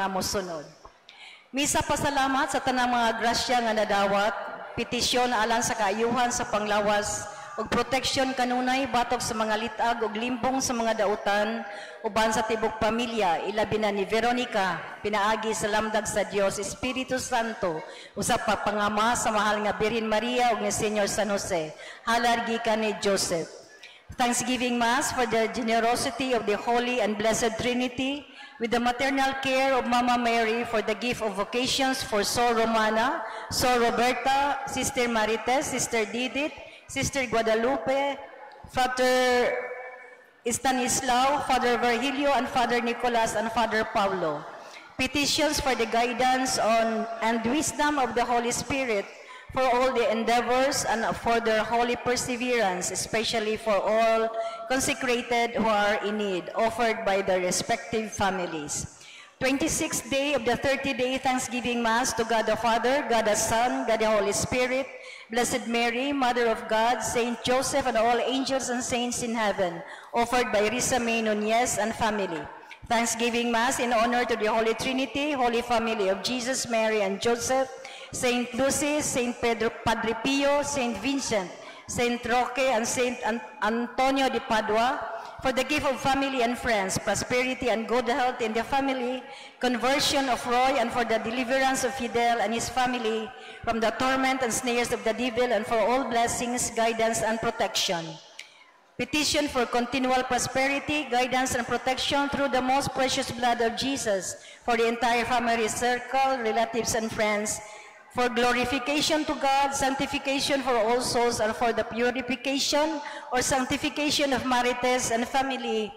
Mosunod. Misa pasalamat sa tanang mga grasya nga nadawat, petisyon alang sa kaayuhan sa panglawas, ug proteksyon kanunay batok sa mga litag ug limbong sa mga dautan, uban sa tibok pamilya, ilabi na ni Veronica, pinaagi sa lamdag sa Dios, Espiritu Santo, usap pa pangama sa mahal nga Birhen Maria ug ni Senyor San Jose, halad gikan ni Joseph. Thanksgiving Mass for the generosity of the Holy and Blessed Trinity, with the maternal care of Mama Mary for the gift of vocations for Sor Romana, Sor Roberta, Sister Marites, Sister Didit, Sister Guadalupe, Father Stanislao, Father Virgilio, and Father Nicolas, and Father Paulo. Petitions for the guidance on and wisdom of the Holy Spirit for all the endeavors and for their holy perseverance, especially for all consecrated who are in need, offered by their respective families. 26th day of the 30-day Thanksgiving Mass to God the Father, God the Son, God the Holy Spirit, Blessed Mary, Mother of God, Saint Joseph, and all angels and saints in heaven, offered by Risa May Nunez and family. Thanksgiving Mass in honor to the Holy Trinity, Holy Family of Jesus, Mary, and Joseph, Saint Lucy, Saint Pedro, Padre Pio, Saint Vincent, Saint Roque, and Saint Antonio de Padua, for the gift of family and friends, prosperity and good health in the family, conversion of Roy, and for the deliverance of Fidel and his family from the torment and snares of the devil, and for all blessings, guidance, and protection. Petition for continual prosperity, guidance, and protection through the most precious blood of Jesus for the entire family circle, relatives, and friends, for glorification to God, sanctification for all souls, and for the purification or sanctification of Marites and family,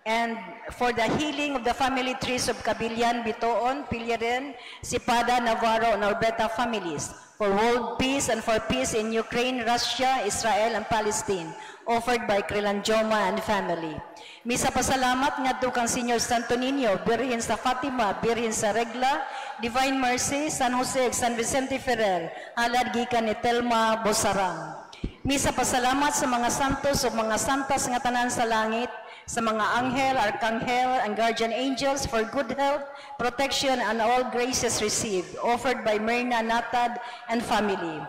and for the healing of the family trees of Cabillan, Bitoon, Pilieren, Sipada, Navarro, and Orbeta families, for world peace and for peace in Ukraine, Russia, Israel, and Palestine, offered by Krilanjoma and family. Misa pasalamat ngadto kang Senyor Santo Niño, Birhen sa Fatima, Birhen sa Regla, Divine Mercy, San Jose, San Vicente Ferrer, halad gikan ni Telma Bosarang. Misa pasalamat sa mga santos o mga santas nga tanan sa langit, sa mga anghel, arkanghel, and guardian angels for good health, protection, and all graces received, offered by Myrna Natad and family.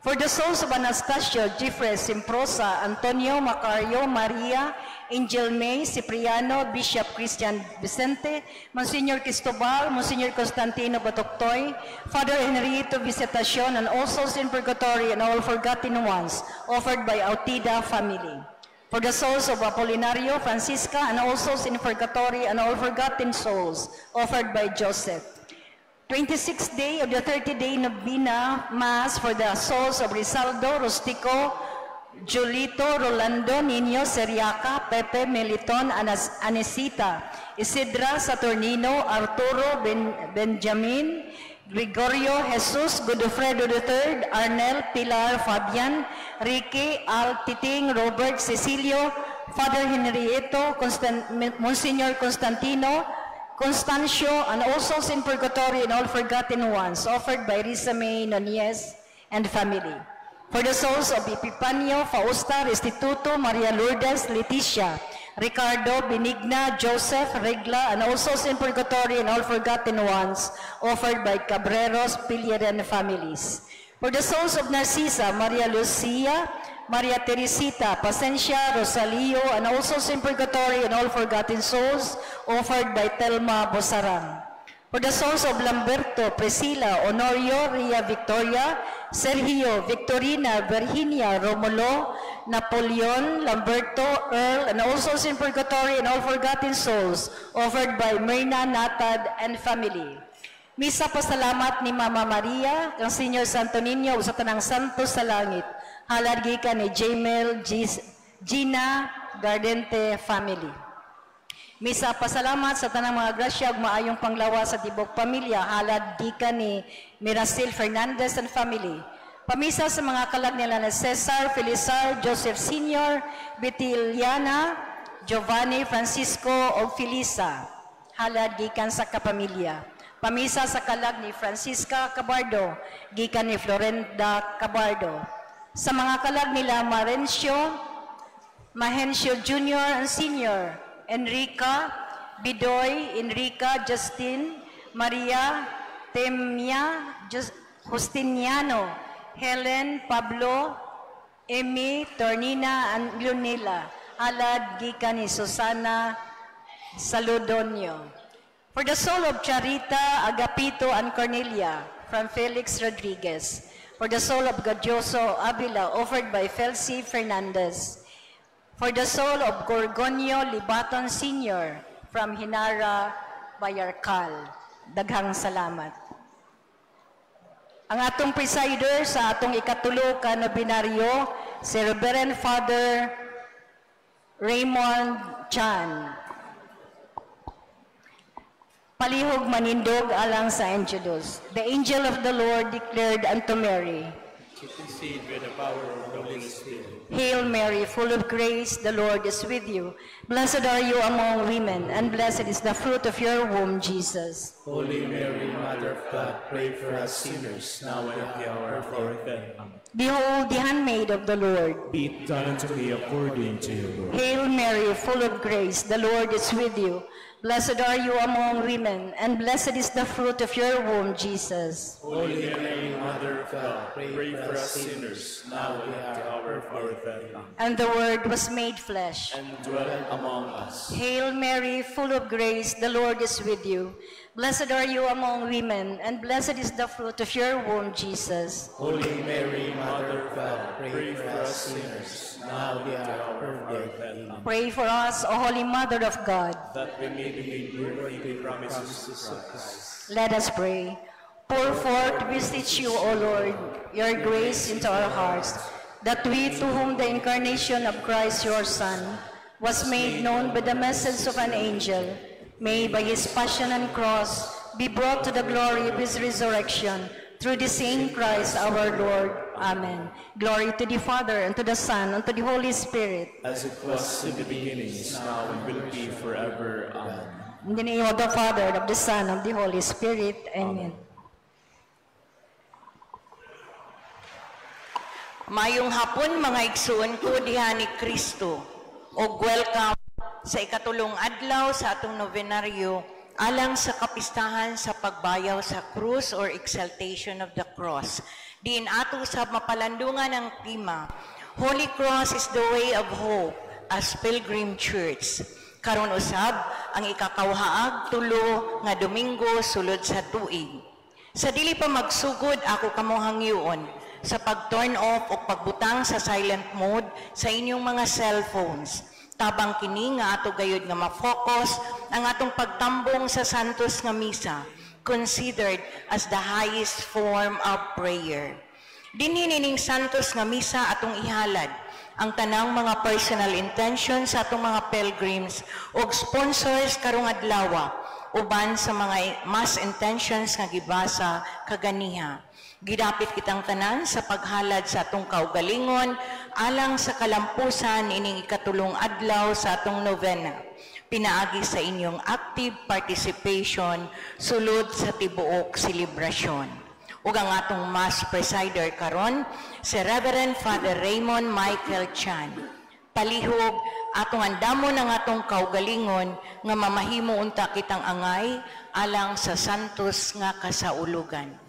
For the souls of Anastasio, Jeffrey, Simprosa, Antonio, Macario, Maria, Angel May, Cipriano, Bishop Christian Vicente, Monsignor Cristobal, Monsignor Constantino Batoctoy, Father Henrito Visitacion, and all souls in purgatory and all forgotten ones, offered by Autida family. For the souls of Apolinario, Francisca, and all souls in purgatory and all forgotten souls, offered by Joseph. 26th day of the 30-day Novena Mass for the souls of Rizaldo, Rustico, Julito, Rolando, Nino, Seriaca, Pepe, Meliton, Anesita, Isidra, Saturnino, Arturo, Benjamin, Gregorio, Jesus, Godofredo III, Arnel, Pilar, Fabian, Ricky, Al, Titing, Robert, Cecilio, Father Henrieto, Monsignor Constantino, Constancio, and all souls in purgatory and all forgotten ones, offered by Risa May Nunez and family. For the souls of Epipanio, Fausta, Restituto, Maria Lourdes, Leticia, Ricardo, Benigna, Joseph, Regla, and all souls in purgatory and all forgotten ones, offered by Cabreros, Pilieren families. For the souls of Narcisa, Maria Lucia, Maria Teresita, Pasencia, Rosalio, and all souls in purgatory and all forgotten souls, offered by Telma Bosarang. For the souls of Lamberto, Priscila, Honorio, Ria Victoria, Sergio, Victorina, Virginia, Romulo, Napoleon, Lamberto, Earl, and all souls in purgatory and all forgotten souls, offered by Myrna Natad and family. Misa pasalamat ni Mama Maria, kang Senyor Santo Niño, sa tanang santo sa langit, halad gikan ni Jamel, Gina, Gardente family. Misa pasalamat sa tanang mga grasya ug maayong panglawas sa tibok pamilya, halad gikan ni Miracil Fernandez and family. Pamisa sa mga kalag nila na Cesar, Felizar, Joseph Sr., Betiliana, Giovanni, Francisco o Felisa, halad gikan sa kapamilya. Pamisa sa kalag ni Francisca Cabardo, gikan ni Florenda Cabardo. Sa mga kalag nila Mahencio Jr. and Sr., Enrica, Bidoy, Enrica, Justin, Maria, Temia, Justiniano, Helen, Pablo, Amy, Tornina, and Lunila, alad gikan ni Susana Saludonio. For the soul of Charita, Agapito, and Cornelia, from Felix Rodriguez. For the soul of Gadioso Avila, offered by Felci Fernandez. For the soul of Gorgonio Libaton Sr., from Hinara Bayarkal. Daghang salamat. Ang atong presider sa atong ikatulo ka nobinaryo, si Reverend Father Raymond Chan. Palihog manindog alang sa Angelus. The angel of the Lord declared unto Mary, She conceived by the power of the Holy Spirit. Hail Mary, full of grace, the Lord is with you. Blessed are you among women, and blessed is the fruit of your womb, Jesus. Holy Mary, Mother of God, pray for us sinners, now and at the hour of our death. Amen. Behold, the handmaid of the Lord. Be it done unto me according to your word. Hail Mary, full of grace, the Lord is with you. Blessed are you among women, and blessed is the fruit of your womb, Jesus. Holy Mary, Mother of God, pray for us sinners, now and at the hour of our death. Amen. And the Word was made flesh. And dwell among us. Hail Mary, full of grace, the Lord is with you. Blessed are you among women, and blessed is the fruit of your womb, Jesus. Holy Mary, Mother of God, pray for us sinners, now and at the hour of our death. Amen. Pray for us, O Holy Mother of God. That we may be made worthy of the promises of Christ. Let us pray. Pour forth, beseech you, O Lord, your grace into our hearts, that we, to whom the incarnation of Christ your Son was made known by the message of an angel, may by his passion and cross be brought to the glory of his resurrection, through the same Christ our Lord. Amen. Glory to the Father, and to the Son, and to the Holy Spirit. As it was in the beginning, is now, and will be forever. Amen. In the name of the Father, of the Son, and of the Holy Spirit. Amen. Mayong hapon mga igsoon ko diha ni Kristo. O welcome sa ikatulong adlaw sa atong novenaryo alang sa kapistahan sa pagbayaw sa krus or exaltation of the cross. Diin ato sa mapalandungan ng tema, Holy Cross is the way of hope as Pilgrim Church. Karon usab ang ikakawhaag tulo nga Domingo sulod sa tuig. Sa dili pa magsugod ako kamo hangyoon sa pag-turn off o pagbutang sa silent mode sa inyong mga cellphones. Tabang kini nga ato gayud nga ma-focus ang atong pagtambong sa Santos nga Misa, considered as the highest form of prayer. Dinhi nining Santos nga Misa atong ihalad ang tanang mga personal intentions sa atong mga pilgrims o sponsors karong adlaw uban sa mga mass intentions nga gibasa kaganiha. Gidapit kitang tanan sa paghalad sa atong kaugalingon alang sa kalampusan ining ikatulong adlaw sa atong novena. Pinaagi sa inyong active participation sulod sa tibuok selebrasyon. Ug ang atong mass presider karon si Reverend Father Raymond Michael Chan. Palihog atong andamon ang atong kaugalingon nga mamahimo unta kitang angay alang sa santos nga kasaulugan.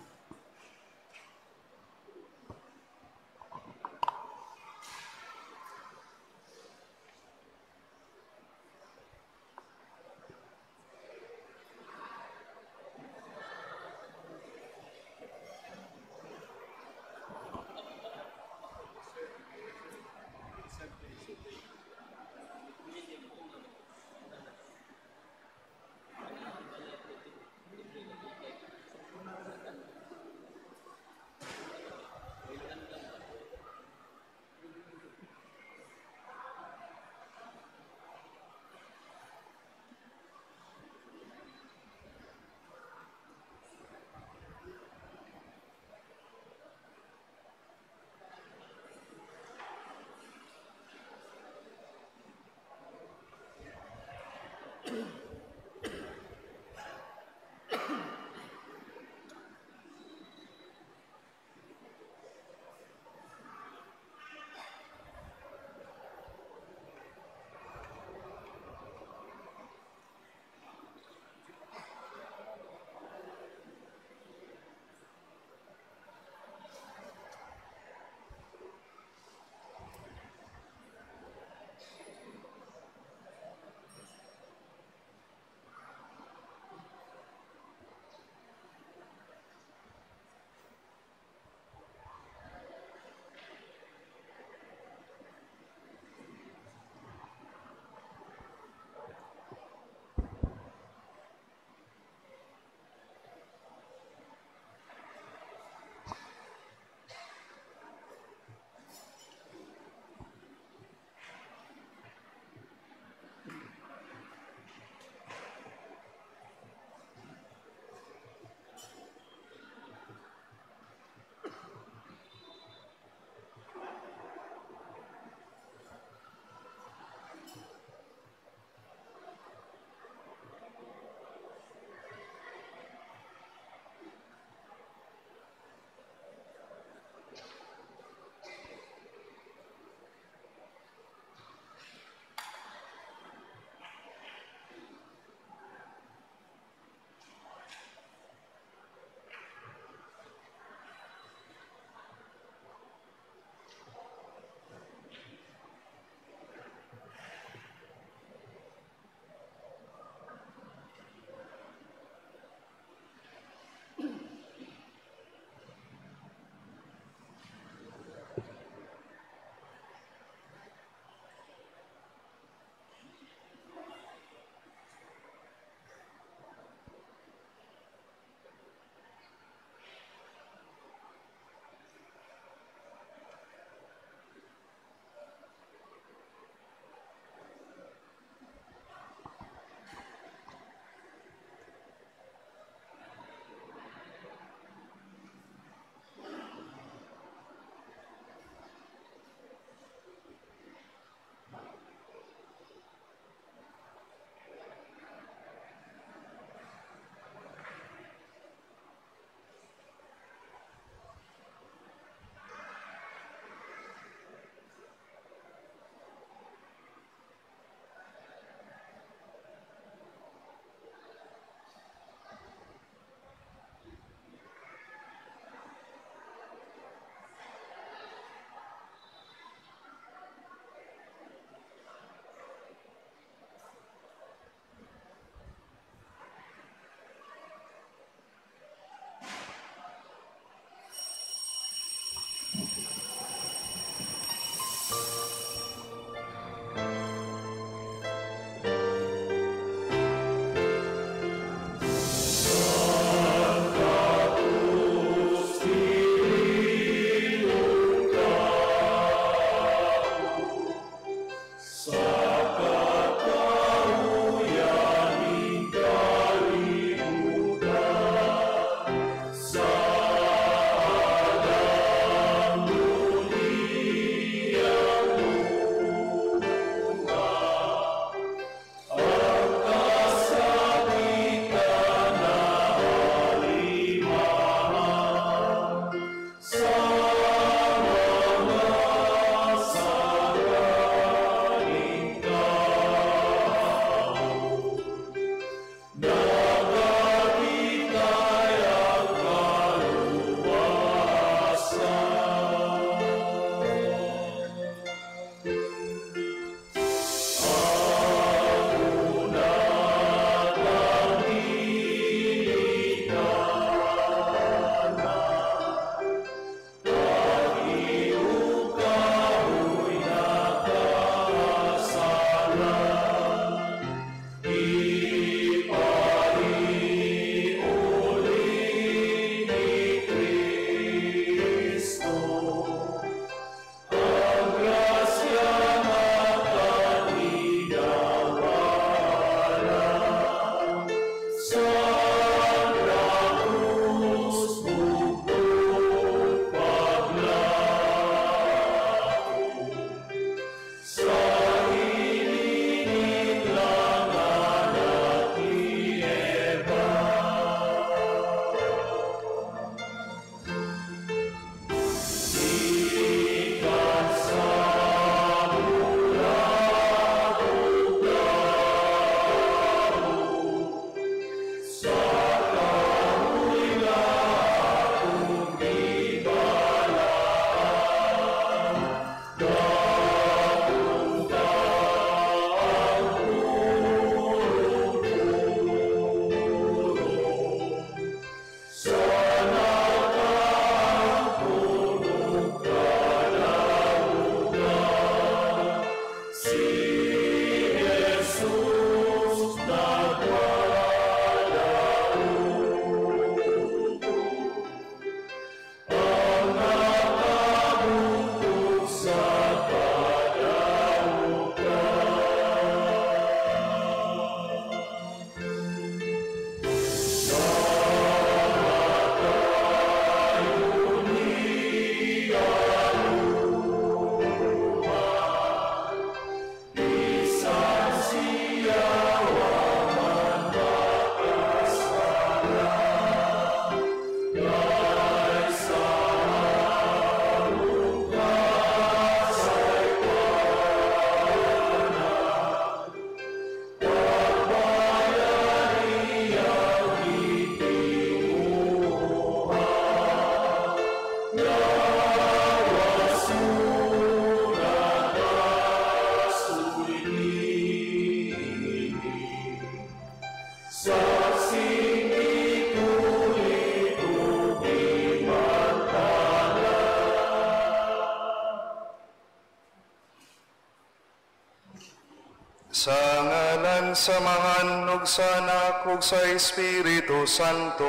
Sa ngalan sa Mangan ug sa Anak ug sa Espiritu Santo.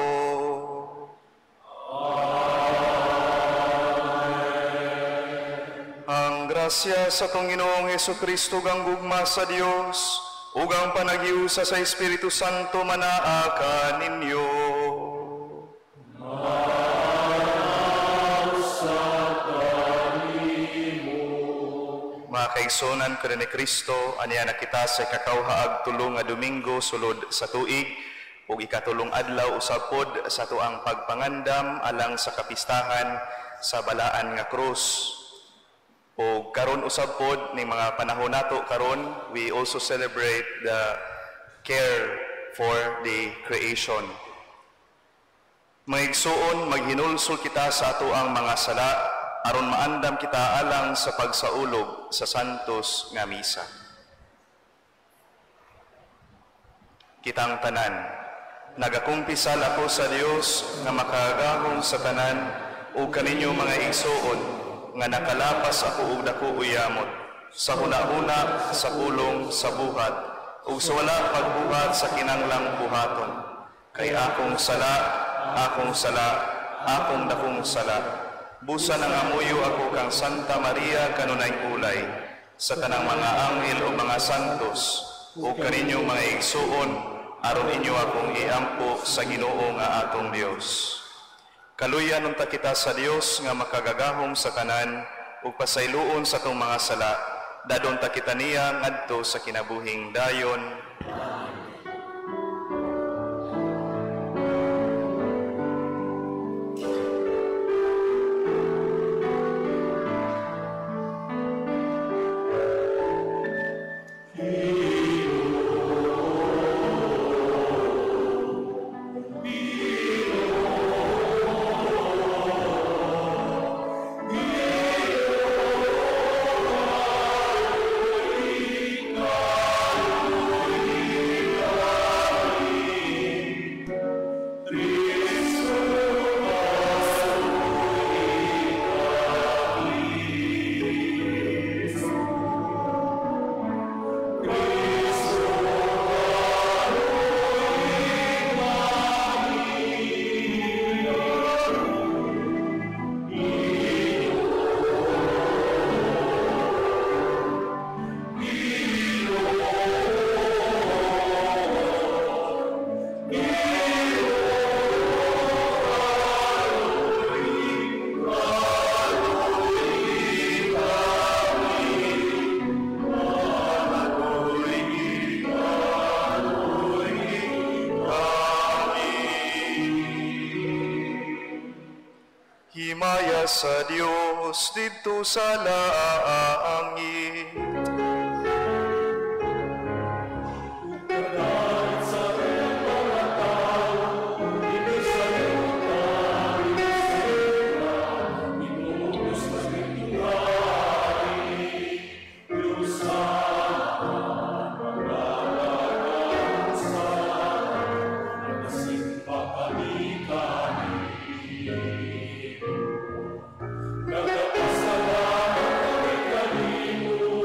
Ang grasya sa tong Ginoong Hesukristo ang gugma sa Dios ug ang panagiusa sa Espiritu Santo manaa kaninyo. Mga kaigsunan ko ni Kristo, aniya na kita sa kakauhaag tulong nga Domingo sulod sa tuig ug ikatulong adlaw usab pod sa tuang pagpangandam alang sa kapistahan sa balaan nga krus. O karon usab pod ning mga panahon nato karon, we also celebrate the care for the creation. Maigsuon, maghinulsol kita sa ato ang mga sala aron maandam kita alang sa pagsaulog sa santos nga misa. Kitang tanan, nagakumpisal ako sa Dios nga makagahom sa tanan ug kaninyo mga igsuon nga nakalapas ako ug dako uyamot sa hunahuna, sa pulong, sa buhat ug sa wala pagbuhat sa kinanglang buhaton. Kay akong sala, akong dakong sala. Busa nang amuyo ako kang Santa Maria kanunay ulay, sa tanang mga anghel o mga santos, o kaninyo mga igsuon, aron inyo akong iampo sa Ginoo nga atong Dios. Kaluyan unta kita sa Dios nga makagagahom sa tanan, ug pasayloon sa tong mga sala, dadon ta kita niya ngadto sa kinabuhing dayon. Himaya sa Dios dito sa langit. Nagpasalamat kami kanimo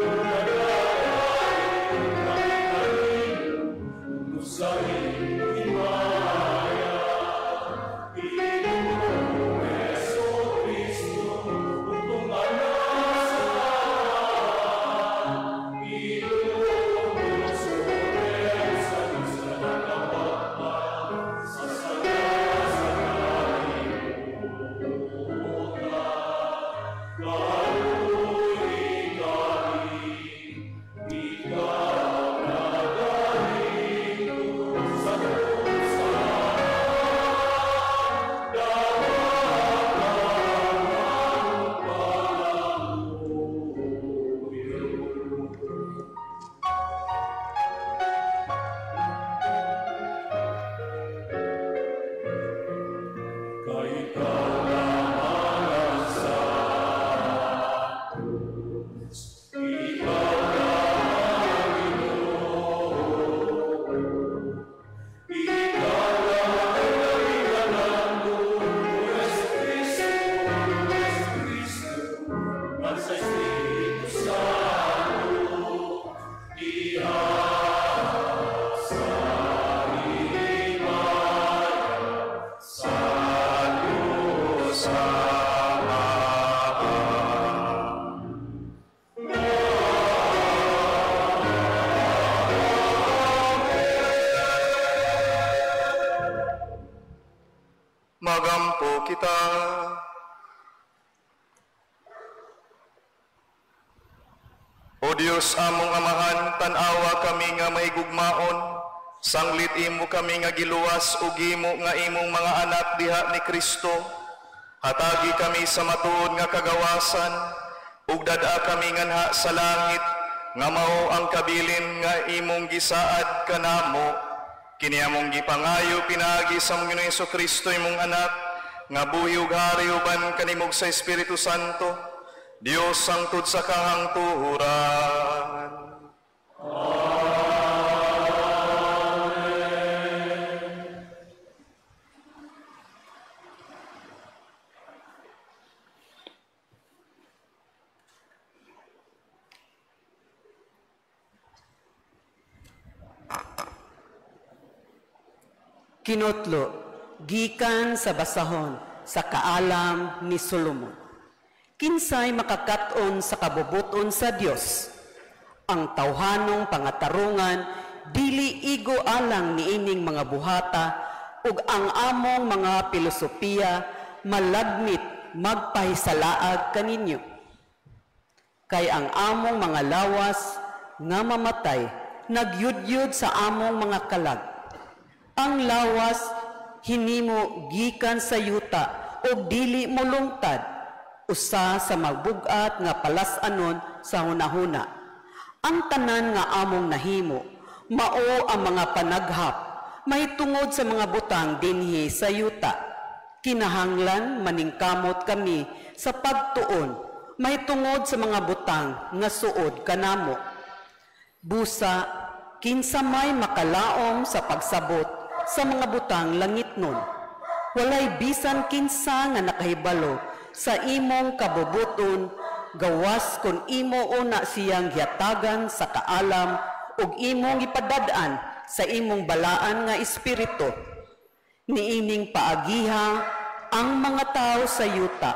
Magampo kita. O Dios among amahan, tan-awa kami nga mahigugmaon, sanglit imo kami nga giluwas ug imo nga imong mga anak diha ni Kristo. Hatagi kami sa matuod nga kagawasan, ug dada kami nganha sa langit, nga mao ang kabilin nga imong gisaad kanamo. Kini among gipangayo pinaagi sa Ginoong Jesu-Kristo imong anak, nga buhi ug hari uban kanimog sa Espiritu Santo, Dios sangtod sa kahangturan. Kinutlo, gikan sa basahon sa kaalam ni Solomon. Kinsay makakaton sa kabubuton sa Dios. Ang tawhanong pangatarungan, dili igo alang niining mga buhata, ug ang among mga filosofiya, malagmit magpahisalaag kaninyo. Kay ang among mga lawas nga mamatay, nagyudyud sa among mga kalag. Ang lawas, hinimo gikan sa yuta, o dili mo lungtad, usa sa magbugat nga palasanon sa hunahuna. Ang tanan nga among nahimo, mao ang mga panaghap, may tungod sa mga butang dinhi sa yuta. Kinahanglan maningkamot kami sa pagtuon, may tungod sa mga butang nga suod kanamo. Busa, kinsa may makalaom sa pagsabot sa mga butang langit nun. Walay bisan kinsa nga nakahibalo sa imong kabubuton, gawas kung imo una siyang hiyatagan sa kaalam ug imong ipadadaan sa imong balaan nga espiritu. Niining paagiha ang mga tao sa yuta,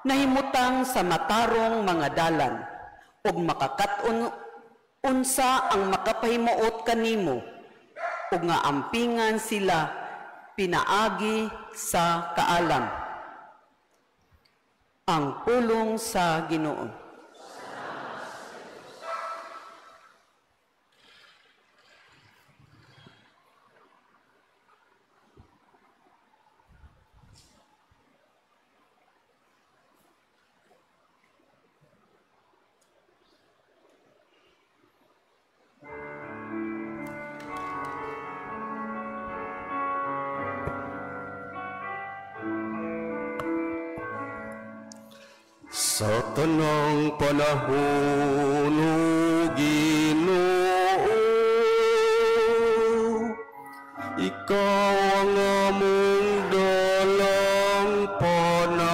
nahimutang sa matarong mga dalan, ug makakaton unsa ang makapahimuot kanimo, ug nga ampingan sila pinaagi sa kaalam. Ang pulong sa Ginoo. Sa tanang panahon, O Ginoo, ikaw ang among dalampanan.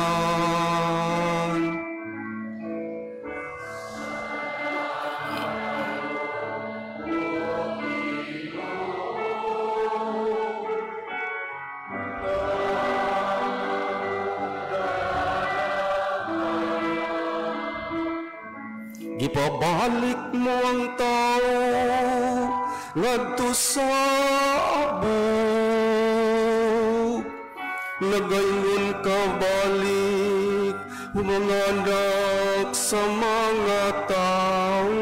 Gipabalik mo ang tao ngadto sa abog, nagayon ka balik mga anak sa mga tao.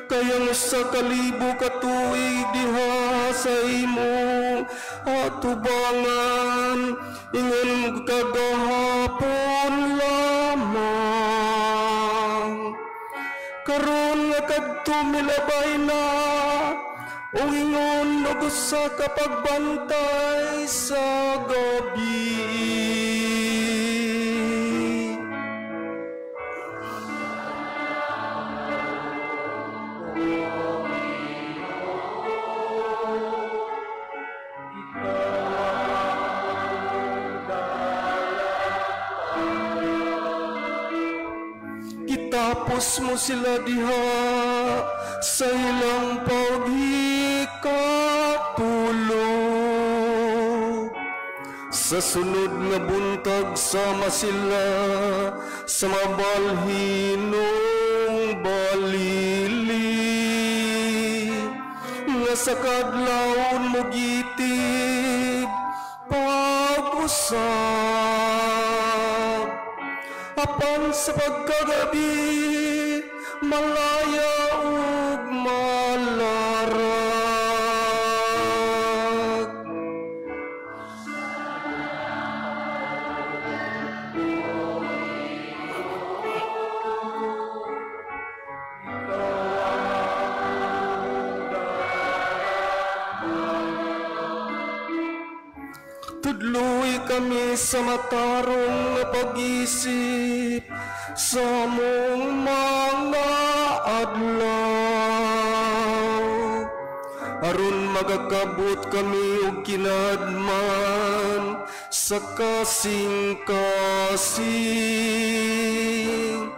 Kayang sa kalibo katuig diha sa imong atubangan, ingon kagahapon lamang. Karon nga kadto milabay na, o ingon og usa ka pagbantay sa gabi. Tapos mo sila diha sa ilang paghikatulog. Sa sunod nga buntag sama sila sa mabalhinong balili. Nga sa kadlawon mo gitib pag-usap. Apan sa pagkagabi malaya ug malarag. Tudloy kami sa matarong na pag-isip sa among mga adlaw. Aron magakabot kami og kinadman sa kasing-kasing.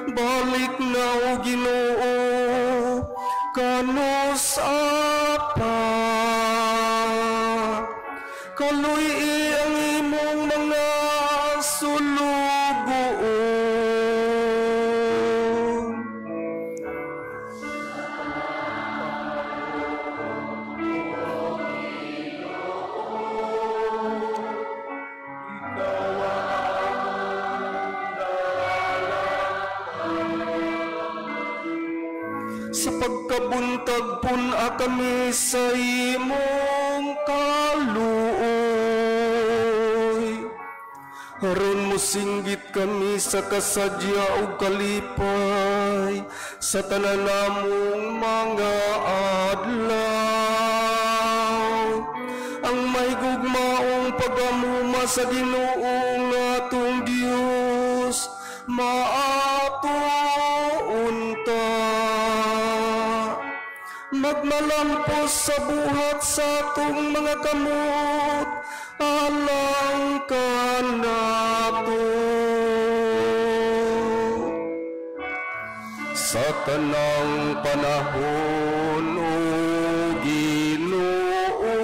Balik na o Ginoo kanus apa. Kaluy ang imong mga sulugoon. Sa pagkabuntag pun-a kami sa imong kaluoy. Aron mo singgit kami sa kasadya o kalipay sa tanan namong mga adlaw. Ang may gugmaong pagamuma sa Ginoo nga atong Dios maatuon ta. Magmalampos sa buhat sa atong mga kamot alang kanato. Sa tanang panahon o Ginoo,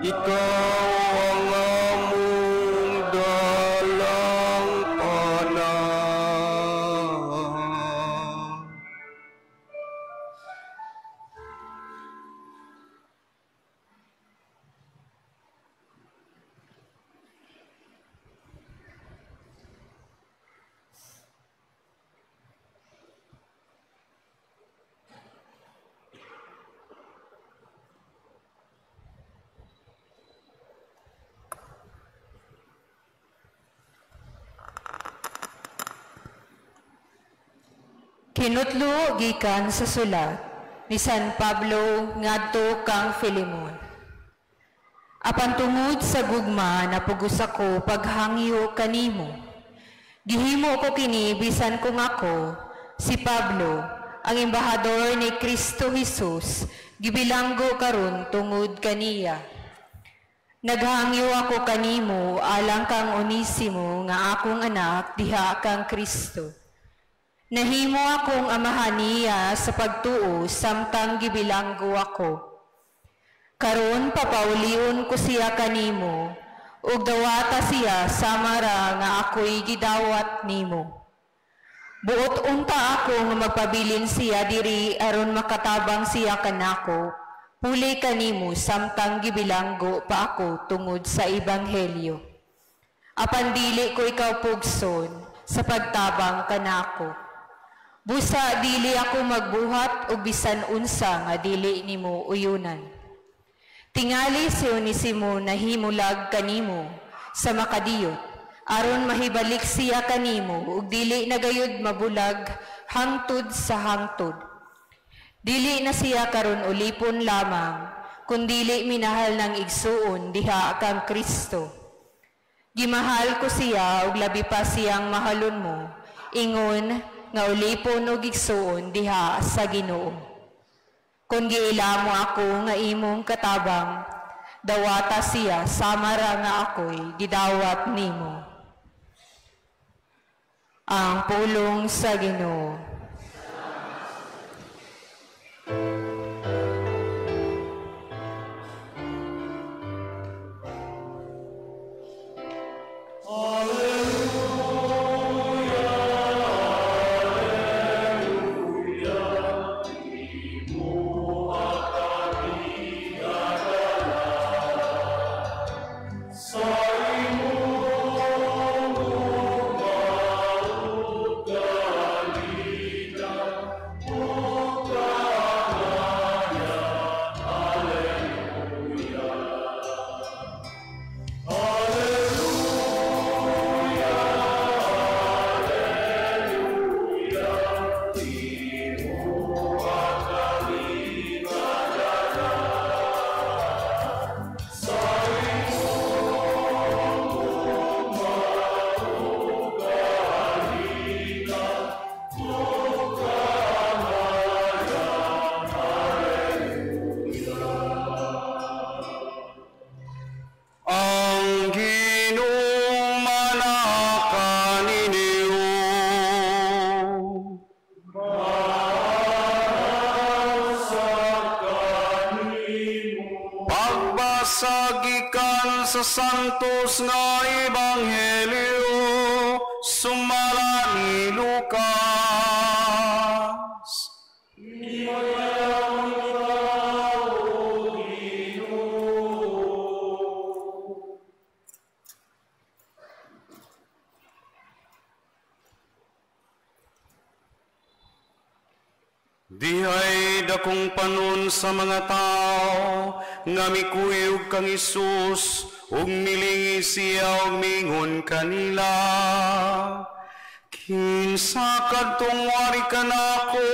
ikaw ang among dalang panahon. Kinutlo gikan sa sulat ni San Pablo ngadto kang Filemon. Apan tungod sa gugma napugos ako paghangyo kanimo. Gihimo ko kini bisan kung ako, si Pablo, ang embahador ni Kristo Jesus, gibilanggo karon tungod kaniya. Naghangyo ako kanimo alang kang Onesimo nga akong anak diha kang Kristo. Nahimo akong amahan niya sa pagtuo samtang gibilanggo ako. Karon papaulion ko siya kanimo, ug dawata siya samara nga ako'y gidawat nimo. Buot unta ako nga magpabilin siya diri aron makatabang siya kanako, puli kanimo samtang gibilanggo pa ako tungod sa ebanghelyo. Apan dili ko ikaw pugson sa pagtabang kanako. Busa dili ako magbuhat og bisan unsa nga dili nimo uyunan. Tingali si Onesimo nahimulag kanimo sa makadiyot aron mahibalik siya kanimo ug dili nagayud mabulag hangtod sa hangtod. Dili na siya karon ulipon lamang kundili minahal ng igsuon diha kang Kristo. Gimahal ko siya ug labi pa siyang mahalon mo ingon nga ulipon og igsuon diha sa Ginoo. Kung giila mo ako nga imong katabang, dawata siya samara nga ako'y gidawat nimo. Ang pulong sa Ginoo. gikan sa santos nga ebanghelyo sumala ni Lucas. Dihay dakong panon sa mga tao, nga mikuyog kang Isus, ug milingi siya ug mingon kanila. Kinsa kadtong wari ka nako,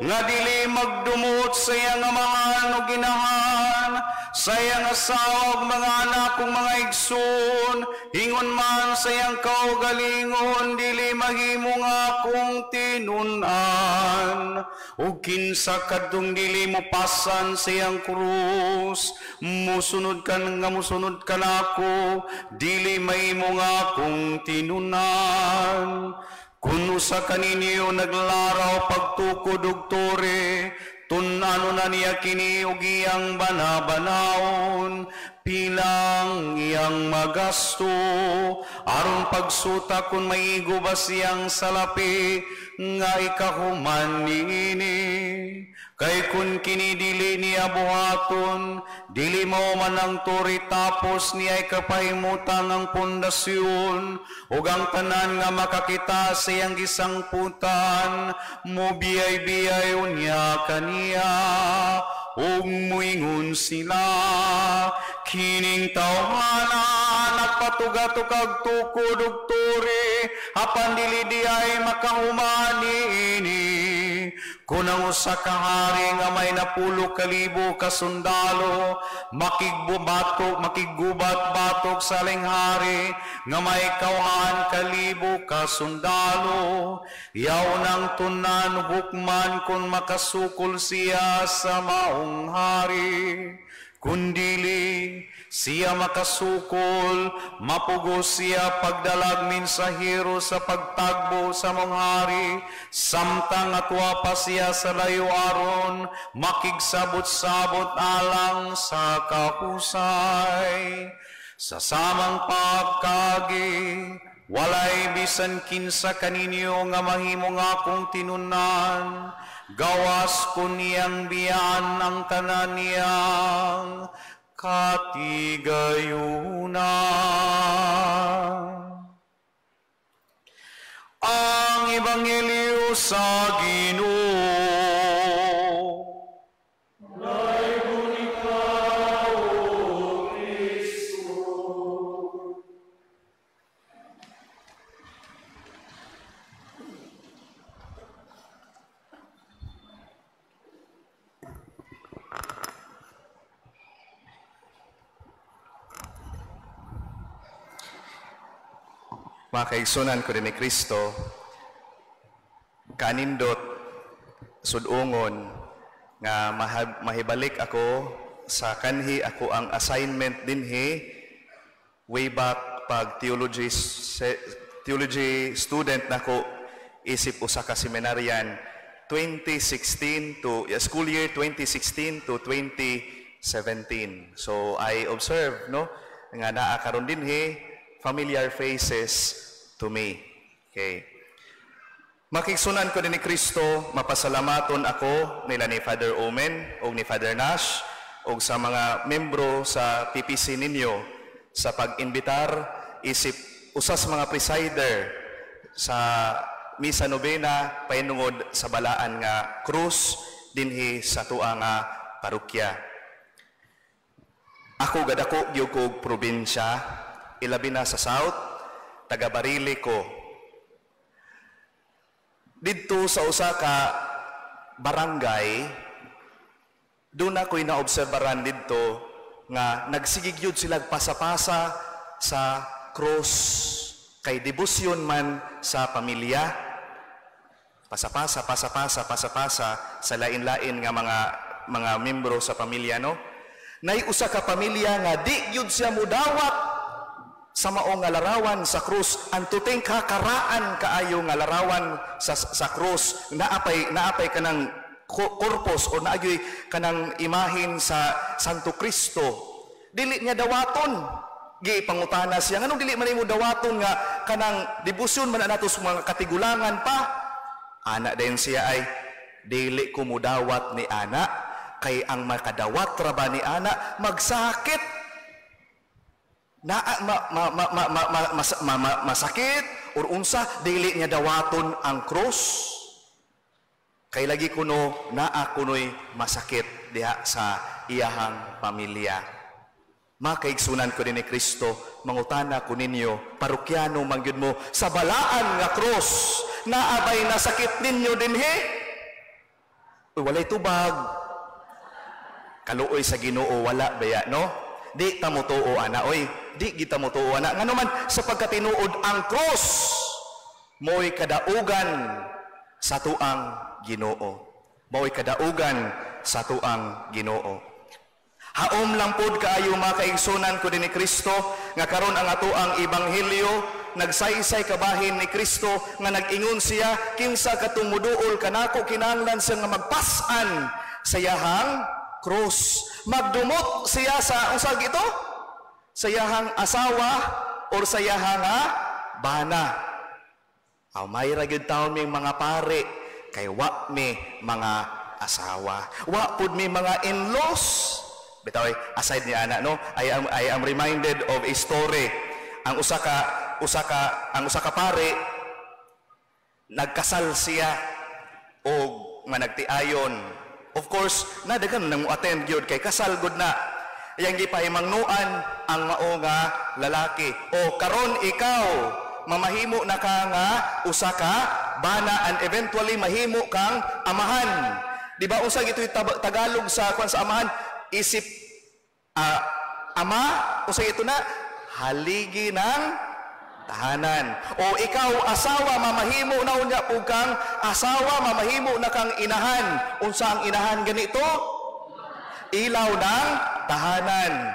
nga dili magdumot sa iyang amahan o ginahan, sa iyang asawa ug mga anak ug mga igsoon, ingon man sa iyang kaugalingon, dili mahimo nga akong tinun-an. O kinsa kadtong dili mo pasan sa iyang krus, musunod ka nako, dili mahimo nga akong tinunan. Kuno sa kaninyo naglaraw pagtukod og tore, tunano na niya kini og iyang banabanawon, pilang iyang magasto, aron pagsuta kung maigo ba siyang salapi, nga ikahuman niini. Kay kun kini dili niya buhaton, dili mo man ang turi tapos niya ikapahimutan ang pundasyon, ug ang tanan nga makakita sa iyang gisangputan, mo biyay-biyay unya kaniya, ug muingon sila, kining tawhana nagpatuga-tugag tukod ug turi, apan dili diay makahumani ini. Kunang usa ka hari nga may 10,000 ka sundalo, makigubat-batok sa linghari, nga may 2,000 ka sundalo. Yaw nang tunan hukman kung makasukol siya sa maong hari. Kundili siya makasukol, mapugos siya pagdalag mensahero sa pagtagbo sa mong hari, samtang atwa pa siya sa layo aron, makigsabot-sabot alang sa kahusay. Sa samang pagkagi, walay bisan kinsa kaninyo nga mahimo nga akong tinunan, gawas ko niyang biyan ang tanan niyang katigayunan. Ang Ebanghelyo sa Ginoo. Mga kaigsunan ko din ni Kristo, kanindot, sudungon, nga mahibalik ako sa kanhi ako ang assignment dinhi way back pag theology student nako isip usa ka seminaryan 2016 to school year 2016 to 2017. So I observe nga naa karon dinhi familiar faces to me. Okay. Makigsunan ko din ni Kristo, mapasalamaton ako nila ni Father Omen o ni Father Nash o sa mga membro sa TPC ninyo sa pag-imbitar isip usas mga presider sa Misa Novena painungod sa balaan nga krus dinhi sa tuwa nga parokya. Ako gadako gyud kog probinsya, ilabi na sa South, taga Barili ko. Dito sa usa ka barangay, doon ako'y naobserbaran dito nga nagsigigyod sila pasapasa sa cross kay debosyon man sa pamilya. Pasapasa sa lain-lain nga mga membro sa pamilya, no? Nay usa ka pamilya nga di gyud siya mudawat sa maong nga larawan sa krus, antuting kakaraan kaayo nga larawan sa krus, naapay kanang korpos o naagyoy kanang imahin sa Santo Cristo. Dili niya dawaton. Gipangutana siya, nganong dili man imo dawaton nga kanang debosyon man nato sa mga katigulangan pa? Ana din siya ay, dili ko mudawat ni ana, kay ang makadawat ra ba ni ana magsakit. Masakit or unsa, dili niya dawaton ang cross. Kay lagi kuno naa kuno'y masakit diha sa iyahang pamilya. Makaigsunan ko din ni Kristo, mangutana ko ninyo, parokyano mangyud mo, sa balaan nga cross, naabay na sakit ninyo din he? Walay tubag. Kaluoy sa Ginoo wala baya, no? Di ta mo tuo ana, oy. Di kita mo tuo ana. Ngano man, sa pagkatinuod ang cross, mo'y kadaugan sa tuang Ginoo. Mo'y kadaugan sa tuang Ginoo. Haom lang pod kaayo makaigsunan ko din ni Kristo nga karon ang ato ang ebanghelyo nagsaysay kabahin ni Kristo nga nag-ingon siya kinsa katumuduol kanako kinahanglan siya nga magpasan sa yahang cross. Magdumot siya sa unsa gito? Sa yahang asawa or sa yahang bana. Aw may ra gyud taon may mga pare kay wa mi mga asawa. Wa pud mi mga in-laws. Bitaw aside ni ana, no, I am reminded of a story. Ang usa ka pare nagkasal siya o nga nagtiayon. Of course, nadagan nang attend gyud kay kasal gud na. Yang gipahimangnuan ang mao nga lalaki. O karon ikaw mamahimo na ka nga usa ka bana and eventually mahimo kang amahan. Di ba unsa gito'y Tagalog sa kwan sa amahan? Isip ama, usa ito na haligi ng tahanan. O ikaw asawa mamahimo na unya pug kang asawa mamahimo na kang inahan. Unsa ang inahan ganito? Ilaw ng tahanan.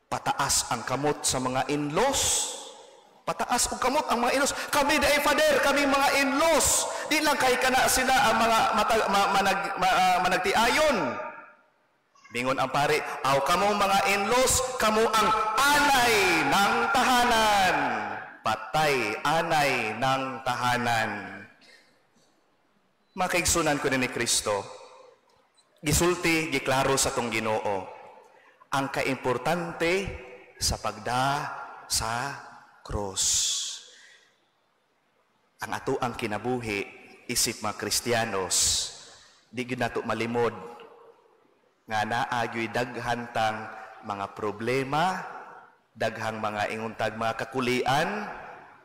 Pataas ang kamot sa mga in-laws. Pataas og kamot ang mga in-laws. Kami dai father, kami mga in-laws. Di lang kay kana sila ang mga managtiayon. Bingon ang pare, aw kamo mga in-laws, kamo ang anay ng tahanan. Patay, anay ng tahanan. Makaigsunan ko din ni Kristo. Gisulti, giklaro sa tong Ginoo. Ang kaimportante sa pagda sa cross. Ang ato ang kinabuhi, isip mga Kristiyanos, di gyud nato malimod nga naagyo'y daghantang mga problema, daghang mga inguntag mga kakulian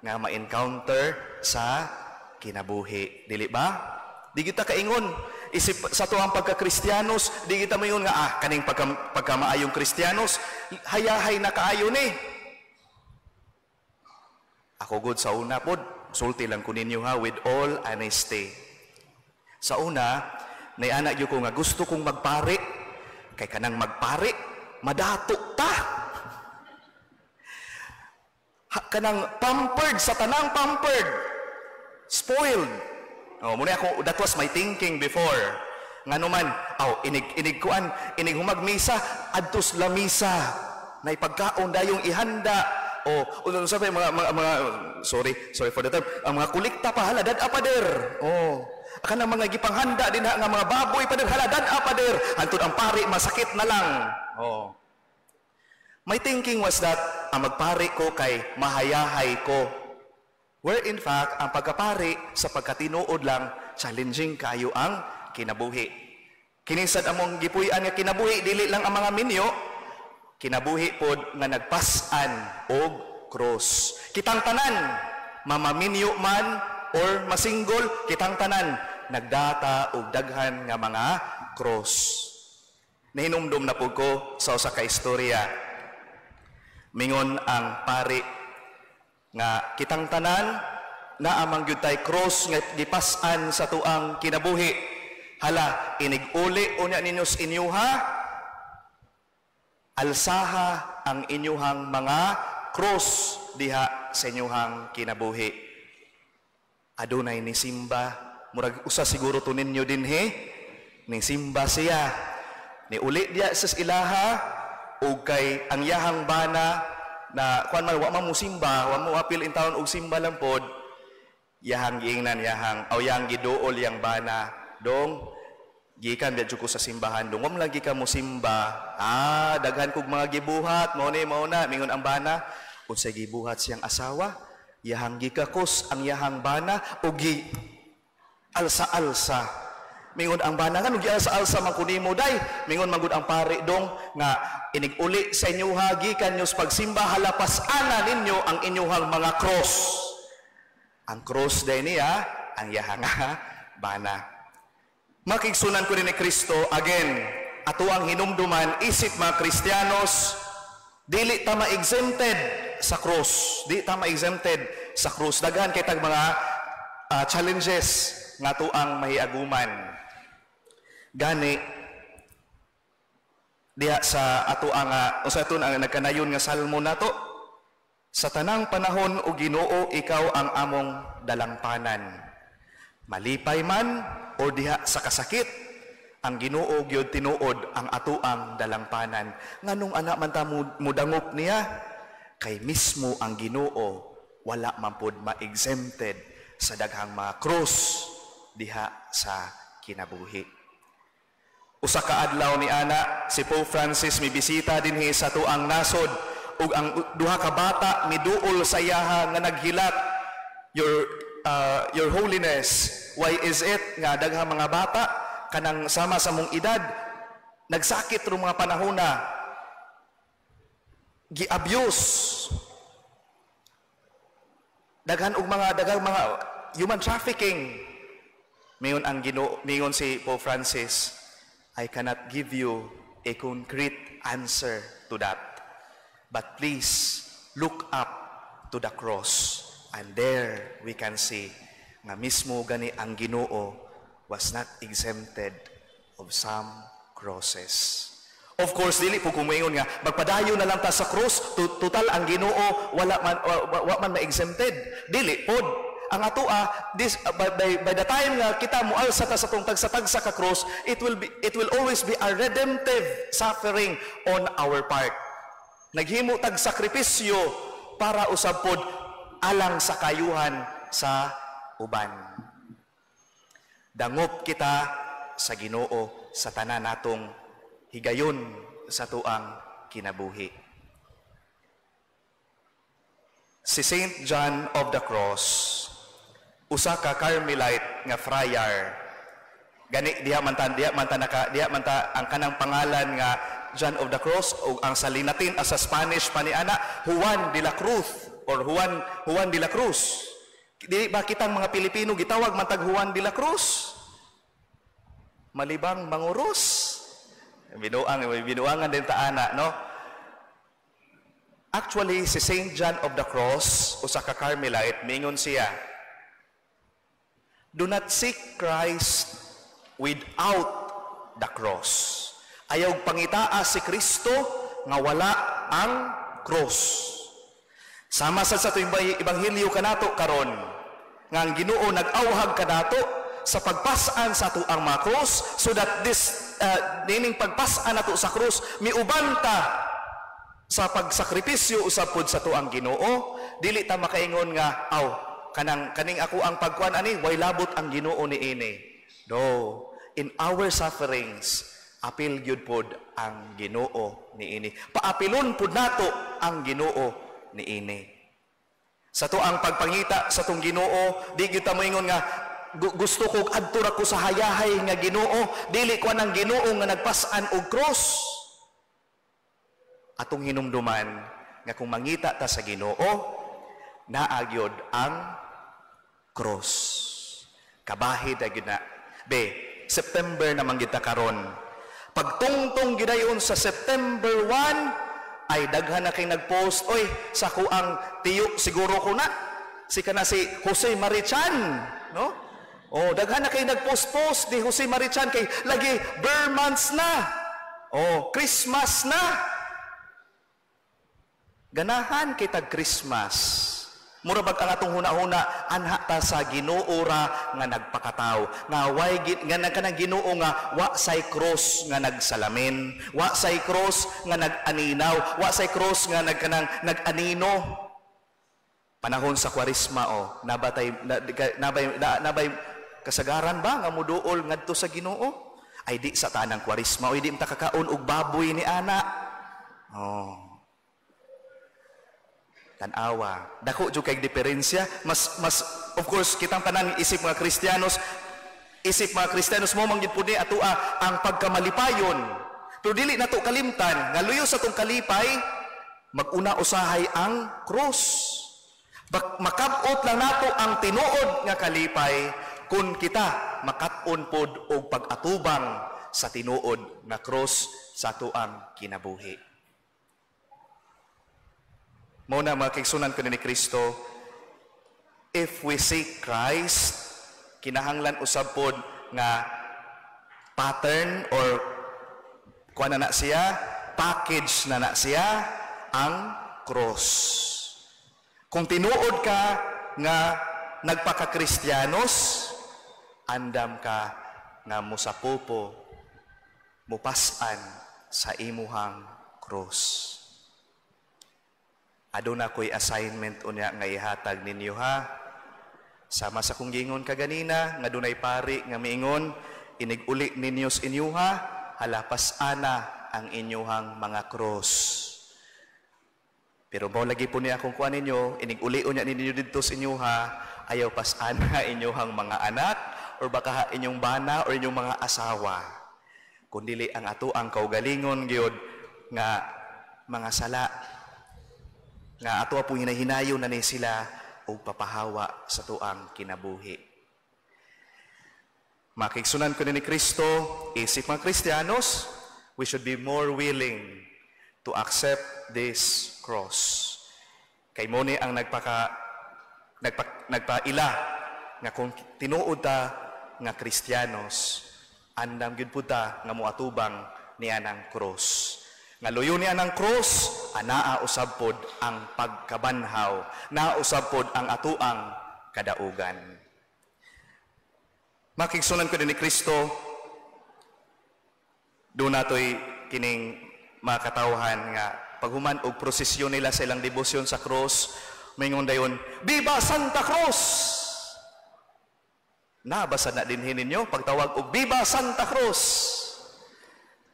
nga ma-encounter sa kinabuhi. Dili ba? Di kita kaingon. Isip sa tuang pagka-Kristiyanos, di kita mayon nga, kaning pagkamaayong Kristiyanos, hayahay na kaayo ni. Ako good sa una pod, sulti lang ko ninyo ha, with all honesty. Sa una, naianak yun ko nga gusto kong magpare, kay kanang magpare, madato ta. Kanang pampered, sa tanang pampered, spoiled. Oh, muna ako, that was my thinking before. Nga naman, inig humagmisa, adtos lamisa, na ipagkaon dayong ihanda. O sabi, sorry for the term, ang mga kulikta pa, haladad apader. Kanang mga gipanghanda din nga mga baboy pader, haladad apader. Hantod ang pari, masakit na lang. My thinking was that, ang magpari ko kay mahayahay ko. Where in fact, ang pagkapari sa pagkatinuod lang, challenging kayo ang kinabuhi. Kinisad among gipuy-an nga kinabuhi, dili lang ang mga minyo, kinabuhi pod nga nagpasan og cross. Kitang tanan, mamaminyo man or masinggol, kitang tanan, nagdata og daghan nga mga cross. Nahinumdum na po ko sa usa ka istorya. Mingon ang pari nga kitang tanan na amang gyud tay cross nga gipasan sa tuang kinabuhi. Hala, inig-uli unya ninyo sa inyuha, alsaha ang inyuhang mga cross diha sa inyuhang kinabuhi. Adunay ni Simba, murag usa siguro to ninyo dinhi, ni Simba siya. Ni uli diya sa ilaha, ug kay ang yahang bana na kuan man wa man mo simba, wa mo apil in taon og simba lang pod, yahang giingnan yahang yang giduol yang bana dong gikan dadyo ko sa simbahan dong lagi ka mo simba, daghan kog mga gibuhat mao na mingon ang bana unsay gibuhat siyang asawa, yahang gikakos ang yahang bana ug gi alsa-alsa. Mingon ang bana nga, alsa-alsa man kunimo day. Mingon magud ang pare dong nga inig-uli sa inyo gikan nyo sa pagsimba halapas-ana ninyo ang inyong mga cross. Ang cross day niya, ang yahang bana. Makigsunan ko rin ni Kristo, again, ato ang hinumduman, isip mga Kristiyanos, dili ta ma-exempted sa cross. Di ta ma-exempted sa cross. Daghan kay tag mga challenges nga to ang mahiaguman. Gani diha sa ato ang usa to ang nagkanayon nga salmo nato, sa tanang panahon o Ginoo ikaw ang among dalangpanan. Malipay man o diha sa kasakit, ang Ginoo gyud tinuod ang ato ang dalangpanan. Nganong ana man ta mudangop niya kay mismo ang Ginoo wala man pod ma-exempted sa daghang mga cross diha sa kinabuhi. Usa ka adlaw ni ana si Pope Francis mibisita dinhi sa tuang nasod ug ang duha ka bata miduol sa iyaha nga naghilat, Your Holiness, why is it nga daghang mga bata kanang sama sa mong edad nagsakit ro mga panahona, gi-abuse, daghang mga human trafficking. Mingon si Pope Francis, I cannot give you a concrete answer to that. But please, look up to the cross. And there we can see nga mismo gani ang Ginoo was not exempted of some crosses. Of course, dili po kumingon nga, magpadayo na lang ta sa cross, total ang Ginoo, wala man ma-exempted. Dili pod. Ang ato by the time nga kita mualsa ta sa tong tagsa-tagsa ka cross, it will always be a redemptive suffering on our part. Naghimo tag sakripisyo para usab pod alang sa kayuhan sa uban. Dangop kita sa Ginoo sa tanan natong higayon sa tuang kinabuhi. Si Saint John of the Cross, usa ka Carmelite nga friar, gani diha man ta ang kanang pangalan nga John of the Cross o ang sa Latin sa Spanish paniana Juan de la Cruz or Juan de la Cruz. Di ba kitang mga Pilipino gitawag man tag Juan de la Cruz? Malibang manguros. Binuangan din ta ana, no? Actually si Saint John of the Cross, usa ka Carmelite, mingon siya, do not seek Christ without the cross. Ayaw pangitaa si Kristo nga wala ang cross. Sama sa tuwing ebanghelyo kanato karon nga ang Ginoo nag-awhag kanato sa pagpasaan sa ato ang mga cross, so that this dining pagpasaan nato sa cross miuban ta sa pagsakripisyo usab pod sa ato ang Ginoo. Dili ta makaingon nga kaning ako ang pagkuan ani way labot ang Ginoo niini. No, in our sufferings apil gyud pod ang Ginoo niini. Paapilon pod nato ang Ginoo niini. Sa to ang pagpangita sa tong Ginoo, di gyud ta moingon nga gusto ko adto ra ko sa hayahay nga Ginoo, dili ko nang Ginoo nga nagpas-an og cross. Atong hinumduman nga kung mangita ta sa Ginoo, naagyod ang cross. Kabahid agyod na. September na manggita karon. Pagtungtong gidayon sa September 1, ay daghan na kay nagpost, oy, sa kuang tiyo siguro ko na. Si Jose Marichan, no? Oh, daghan na kay nagpost-post ni Jose Marichan kay lagi bare months na. Oh, Christmas na. Ganahan kay tag Christmas. Murabag ang atong huna-huna, anha ta sa Ginoo ra nga nagpakataw. Nga way nga nagkanang Ginoo nga wa say cross nga nagsalamin, wa say cross nga nag-aninaw, wa say cross nga nag-anino. Panahon sa Kwaresma nabay kasagaran ba nga muduol ngadto sa Ginoo? Ay di sa tanang Kwaresma, o di mta kakaon og baboy ni ana. Tanawa. Dako jud kay diferensya. Mas of course kitang tanan isip mga Kristiyanos mo manggid pud ni atoa ang pagkamalipayon. Pero dili nato kalimtan nga luyo sa tong kalipay maguna usahay ang cross. Makab-ot lang nato ang tinuod nga kalipay kung kita makat-on pod og pag-atubang sa tinuod nga cross sa atoang kinabuhi. Muna mga kaigsunan ko ni Kristo, if we seek Christ, kinahanglan usab pod nga pattern or kuan na siya, package na siya ang cross. Kung tinuod ka nga nagpaka-Kristiyanos, andam ka nga musapupo, mupasan sa imuhang cross. Aduna ko'y assignment unya nga ihatag ninyo ha. Sama sa kong gingon kaganina, nga dunay pari nga miingon, inig-uli ninyo sa inyo ha, halapas ana ang inyuhang mga cross. Pero mo lagi po niya akong kuha ninyo, inig-uli unya ninyo dito sa inyo ha, ayaw pas ana inyuhang mga anak, or baka inyong bana, or inyong mga asawa. Kundili ang ato ang kaugalingon gyud nga mga sala, nga ato po hinahinayo na ni sila o papahawa sa tuang kinabuhi. Makigsunan ko ni Kristo, isip mga Kristiyanos, we should be more willing to accept this cross. Kay mo ni ang nagpaila nga kung tinuod ta nga Kristiyanos, andam gyud pud ta nga moatubang niya ng cross. Nga luyo niya ng cross, anaa usab pod ang pagkabanhaw, nausab pod ang atuang kadaugan. Makigsunan ko ni Kristo, doon nato'y kining makatawhan nga paghuman og prosesyon nila sa ilang debosyon sa cross, maingon dayon, Viva Santa Cruz! Nabasa na din ninyo pagtawag og Viva Santa Cruz.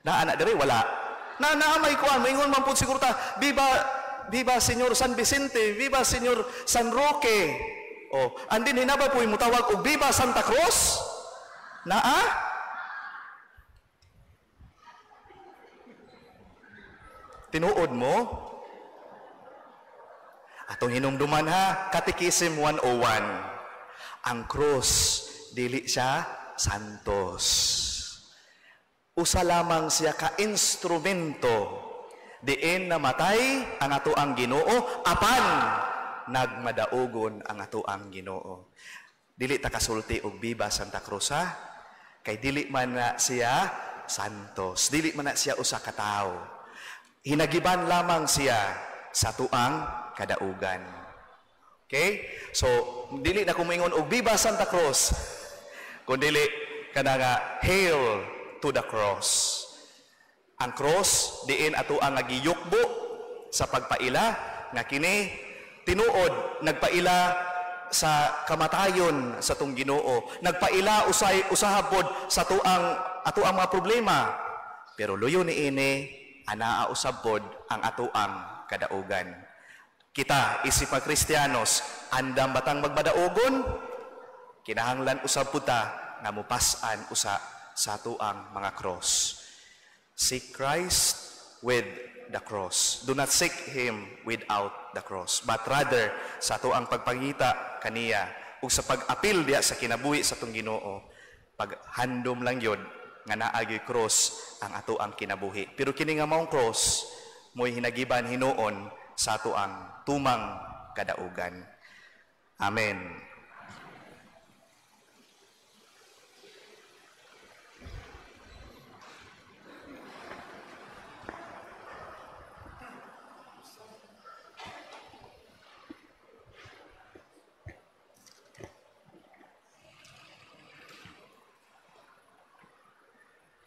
Naa na diri wala. Naamay kuan, maingon man pud siguro ta, Viva Señor San Vicente, Viva Señor San Roque. Andin hinaba po mutawag og Viva Santa Cruz? Naa? Tinuod mo? Atong hinumduman ha, Catechism 101. Ang cross, dili siya santos. Usa lamang siya ka-instrumento diin namatay ang atoang Ginoo apan nagmadaugon ang atoang Ginoo. Dili ta kasulti og Viva Santa Cruz ha, kay dili man na siya santos, dili man na siya usa ka tawo. Hinagiban lamang siya sa tuang kadaugan. Okay? So dili na kumingon og Viva Santa Cruz, kundi kana nga hail to the cross. Ang cross diin ato ang nagiyukbo sa pagpaila nga kini tinuod nagpaila sa kamatayon sa tong Ginoo, nagpaila usahapod sa atoang mga problema, pero luyo niini anaa usab pod ang atoang kadaugan. Kita isip mga Kristiyanos, andam batang magmadaugon, kinahanglan usab pud ta nga mupas-an usa sa atuang mga cross. Seek Christ with the cross. Do not seek Him without the cross, but rather sa atuang pagpangita kaniya ug sa pag-apil diya sa kinabuhi sa atong Ginoo, paghandom lang yun nga naagyoy cross ang atuang kinabuhi. Pero kini nga maong cross mo'y hinagiban hinuon sa atuang tumang kadaugan. Amen.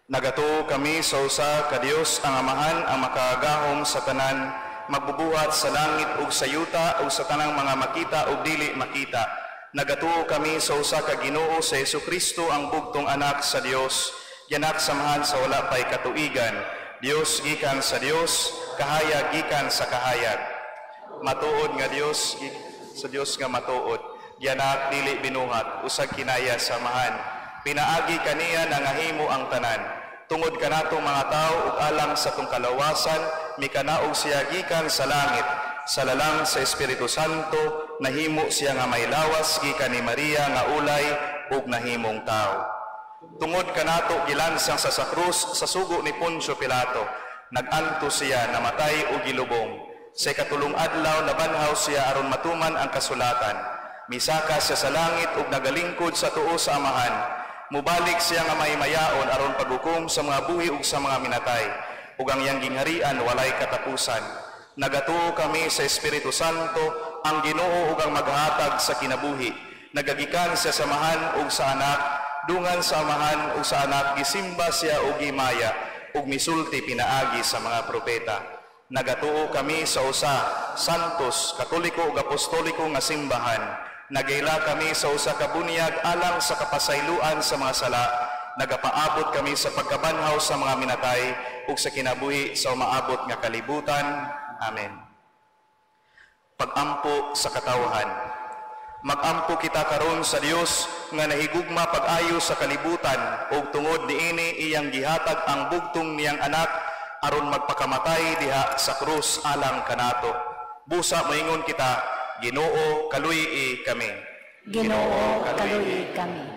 Nagatuo kami sa usa ka Dios ang Amahan ang makaagahom sa tanan, magbubuhat sa langit ug sa yuta ug sa tanang mga makita ug dili makita. Nagatuo kami sa usa ka Ginoo sa Hesukristo ang bugtong anak sa Dios, yanak samahan sa wala pay katuigan, Dios gikan sa Dios, kahayag gikan sa kahayag. Matuod nga Dios sa Dios nga matuod, yanak dili binuhat, usag kinaya samahan. Pinaagi kaniya nga himo ang tanan. Tungod kanatong mga tao ug alang sa tong kalawasan, mikanaog siya gikan sa langit, sa lalang sa Espiritu Santo, nahimo siya nga may lawas gikan ni Maria nga ulay ug nahimong tao. Tungod kanato gilansang sa krus sa sugo ni Poncio Pilato, naganto siya namatay ug gilubong. Sa katulong adlaw nabanhaw siya aron matuman ang kasulatan. Misaka siya sa langit ug nagalingkod sa tuo sa Amahan. Mubalik siya nga may mayaon aron paghukom sa mga buhi ug sa mga minatay, ug ang iyang gingharian walay katapusan. Nagatuo kami sa Espiritu Santo, ang Ginoo ug ang maghatag sa kinabuhi. Nagagikan siya sa Amahan ug sa Anak, dungan sa Amahan ug sa Anak gisimba siya ug gimaya, ug misulti pinaagi sa mga propeta. Nagatuo kami sa usa, santos, katoliko ug apostoliko nga simbahan. Nagaila kami sa usa ka bunyag alang sa kapasayloan sa mga sala. Nagapaabot kami sa pagkabanhaw sa mga minatay ug sa kinabuhi sa umaabot nga kalibutan. Amen. Pag-ampo sa katawhan. Mag-ampo kita karon sa Dios nga nahigugma pag-ayo sa kalibutan ug tungod niini iyang gihatag ang bugtong niyang anak aron magpakamatay diha sa krus alang kanato. Busa moingon kita, Ginoo kaluy kami. Ginoo kaluy kami.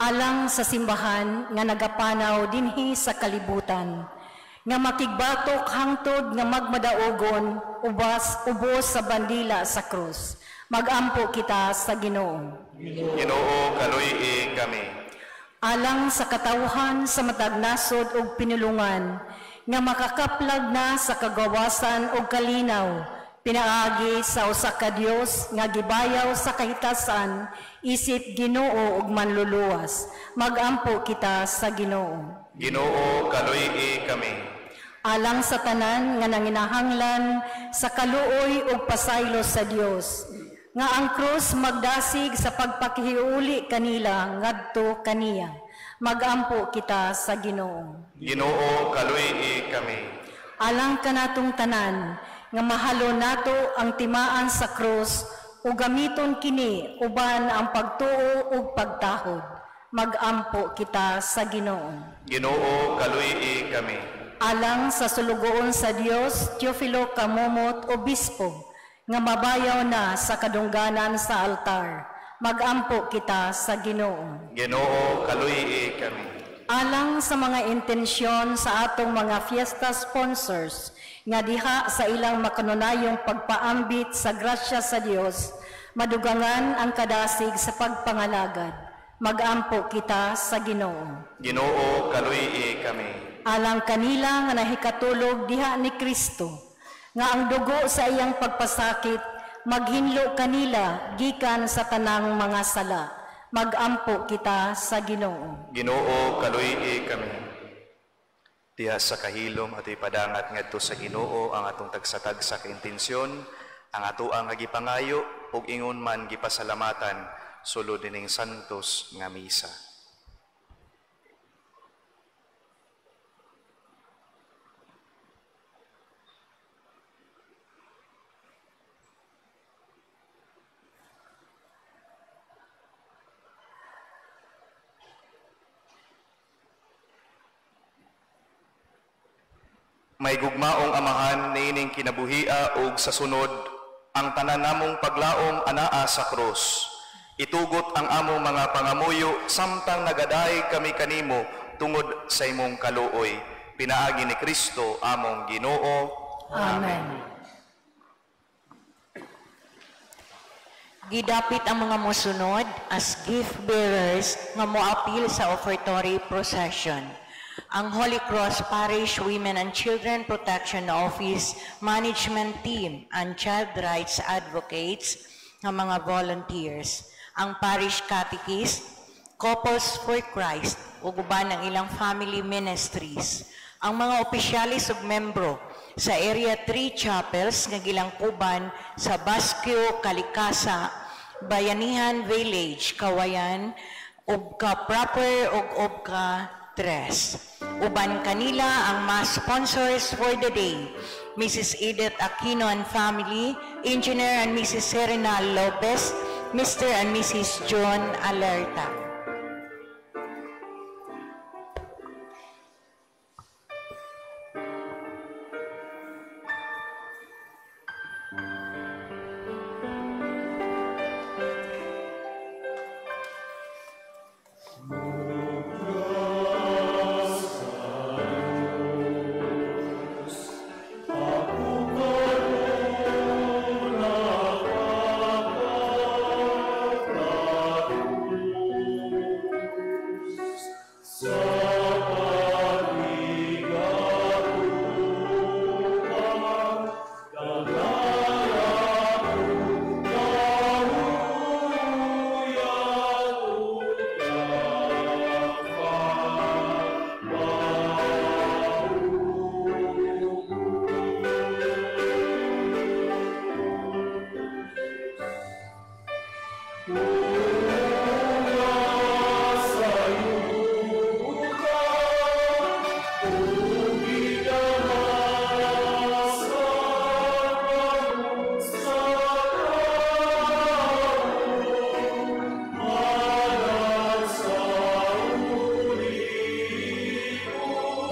Alang sa simbahan nga nagapanaw dinhi sa kalibutan, nga makigbatok hangtod nga magmadaogon ubos sa bandila sa krus. Magampo kita sa Ginoo. Ginoo kaluy kami. Alang sa katawhan sa matag nasod ug pinulungan, nga makakaplag na sa kagawasan ug kalinaw, pinaagi sa usa ka Dios nga gibayaw sa kahitasan, isip Ginoo ug manluluwas. Magampo kita sa Ginoo. Ginoo kaluy kami. Alang sa tanan nga nanginahanglan sa kaluoy ug pasaylo sa Dios, nga ang krus magdasig sa pagpakihiuli kanila ngadto kaniya. Magampo kita sa Ginoo. Ginoo kaluy kami. Alang kanatong tanan nga mahalo nato ang timaan sa krus ug gamiton kini uban ang pagtuo ug pagtahod. Magampo kita sa Ginoo. Ginoo kaluy kami. Alang sa sulugoon sa Dios, Teofilo Kamomot, Obispo, nga mabayaw na sa kadungganan sa altar. Magampo kita sa Ginoo. Ginoo kaluy kami. Alang sa mga intensyon sa atong mga fiesta sponsors, nga diha sa ilang makanunayong pagpaambit sa grasya sa Dios, madugangan ang kadasig sa pagpangalagad. Magampo kita sa Ginoo. Ginoo kaluy kami. Alang kanila nga nahikatulog diha ni Kristo, nga ang dugo sa iyang pagpasakit maghinlo kanila gikan sa tanang mga sala. Magampo kita sa Ginoo. Ginoo kaluy kami. Diha sa kahilom at ipadangat ngadto sa Ginoo ang atong tagsatagsa ka intensyon, ang atoang gipangayo ug ingon man gipasalamatan sulod dining santos nga misa. May gugmaong amahan niining kinabuhia ug sa sunod ang tanan namong paglaom anaa sa krus. Itugot ang among mga pangamuyo samtang nagaday kami kanimo tungod sa imong kaluoy. Pinaagi ni Kristo among Ginoo. Amen. Gidapit ang mga mosunod as gift bearers nga moapil sa offertory procession. Ang Holy Cross Parish Women and Children Protection Office Management Team and Child Rights Advocates nga mga volunteers. Ang Parish Catechist, Couples for Christ ug uban ang ilang family ministries. Ang mga opisyalis ug membro sa Area 3 Chapels nga gilangkuban sa Basquio, Kalikasa, Bayanihan Village, Kawayan, ug ka proper ug ka tres. Uban kanila ang mga sponsors for the day, Mrs. Edith Aquino and family, Engineer and Mrs. Serena Lopez, Mr. and Mrs. John Alerta.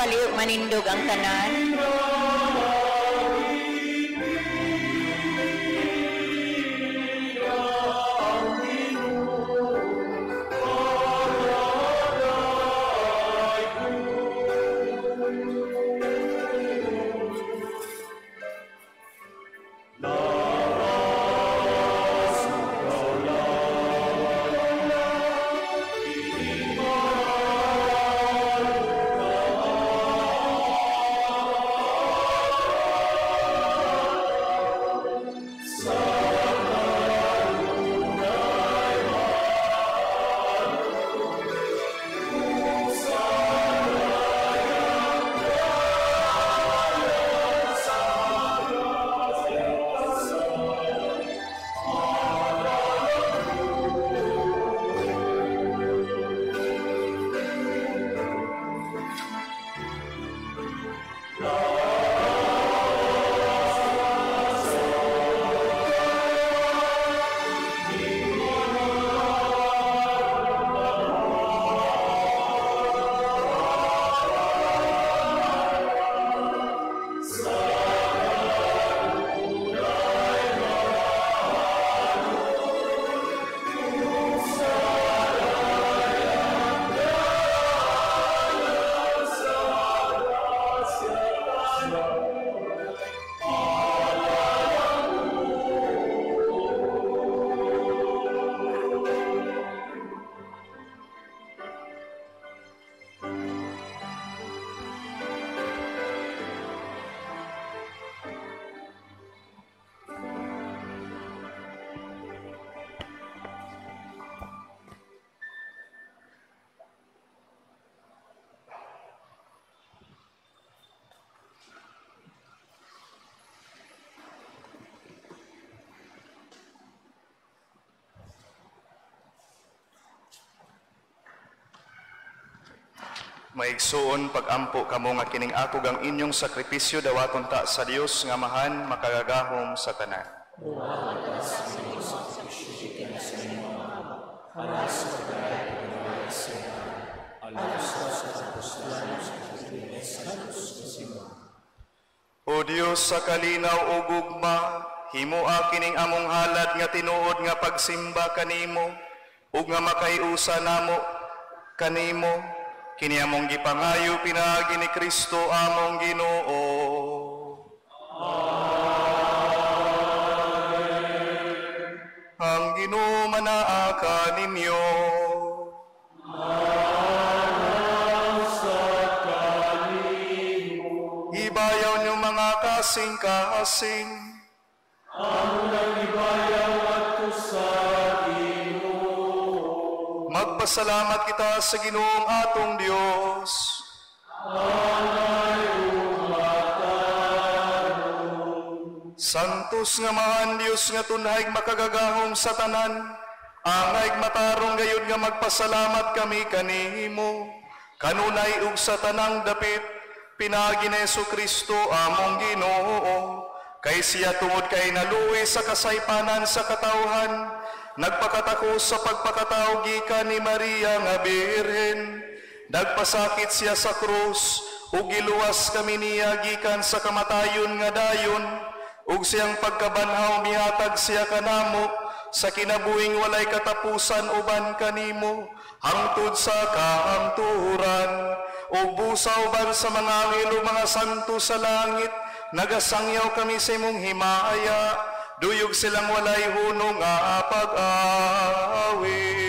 Paliw manindog ang tanan. Maigsuon pag-ampo kamo nga kining akog ang inyong sakripisyo dawaton ta sa Dios nga mahan makagagahom sa tanan. O Dios sa kalinaw ug ugma, himoa kining among halad nga tinuod nga pagsimba kanimo ug nga makaiusa namo kanimo. Kini among gipangayo pinaagi ni Kristo among Ginoo. Amen. Ang Ginoo manaaka ninyo. Ibayaw niyo mga kasing-kasing. Ang ibayaw at sa Ginoo. Magpasalamat kita sa Ginoong atong Dios. Santos nga mahan Dios nga tunayg makagagahom sa tanan, angayg matarong gayud nga magpasalamat kami kanimo. Kanunay ug sa tanang dapit, pinagi ni Jesu-Kristo among Ginoo. Kay siya tungod kay naluwi sa kasaypanan sa katawhan, nagpakatako sa pagpakatao gikan ni Maria nga Birhen. Nagpasakit siya sa krus, ug giluwas kami niya gikan sa kamatayon nga dayon, ug siyang pagkabanhaw mihatag siya kanamo, sa kinabuhing walay katapusan uban kanimo, hangtod sa kahangturan. O busa uban sa mga anghel o mga santo sa langit, nagasangyaw kami sa imong himaya, duyog silang walay hunong nga pag-awi.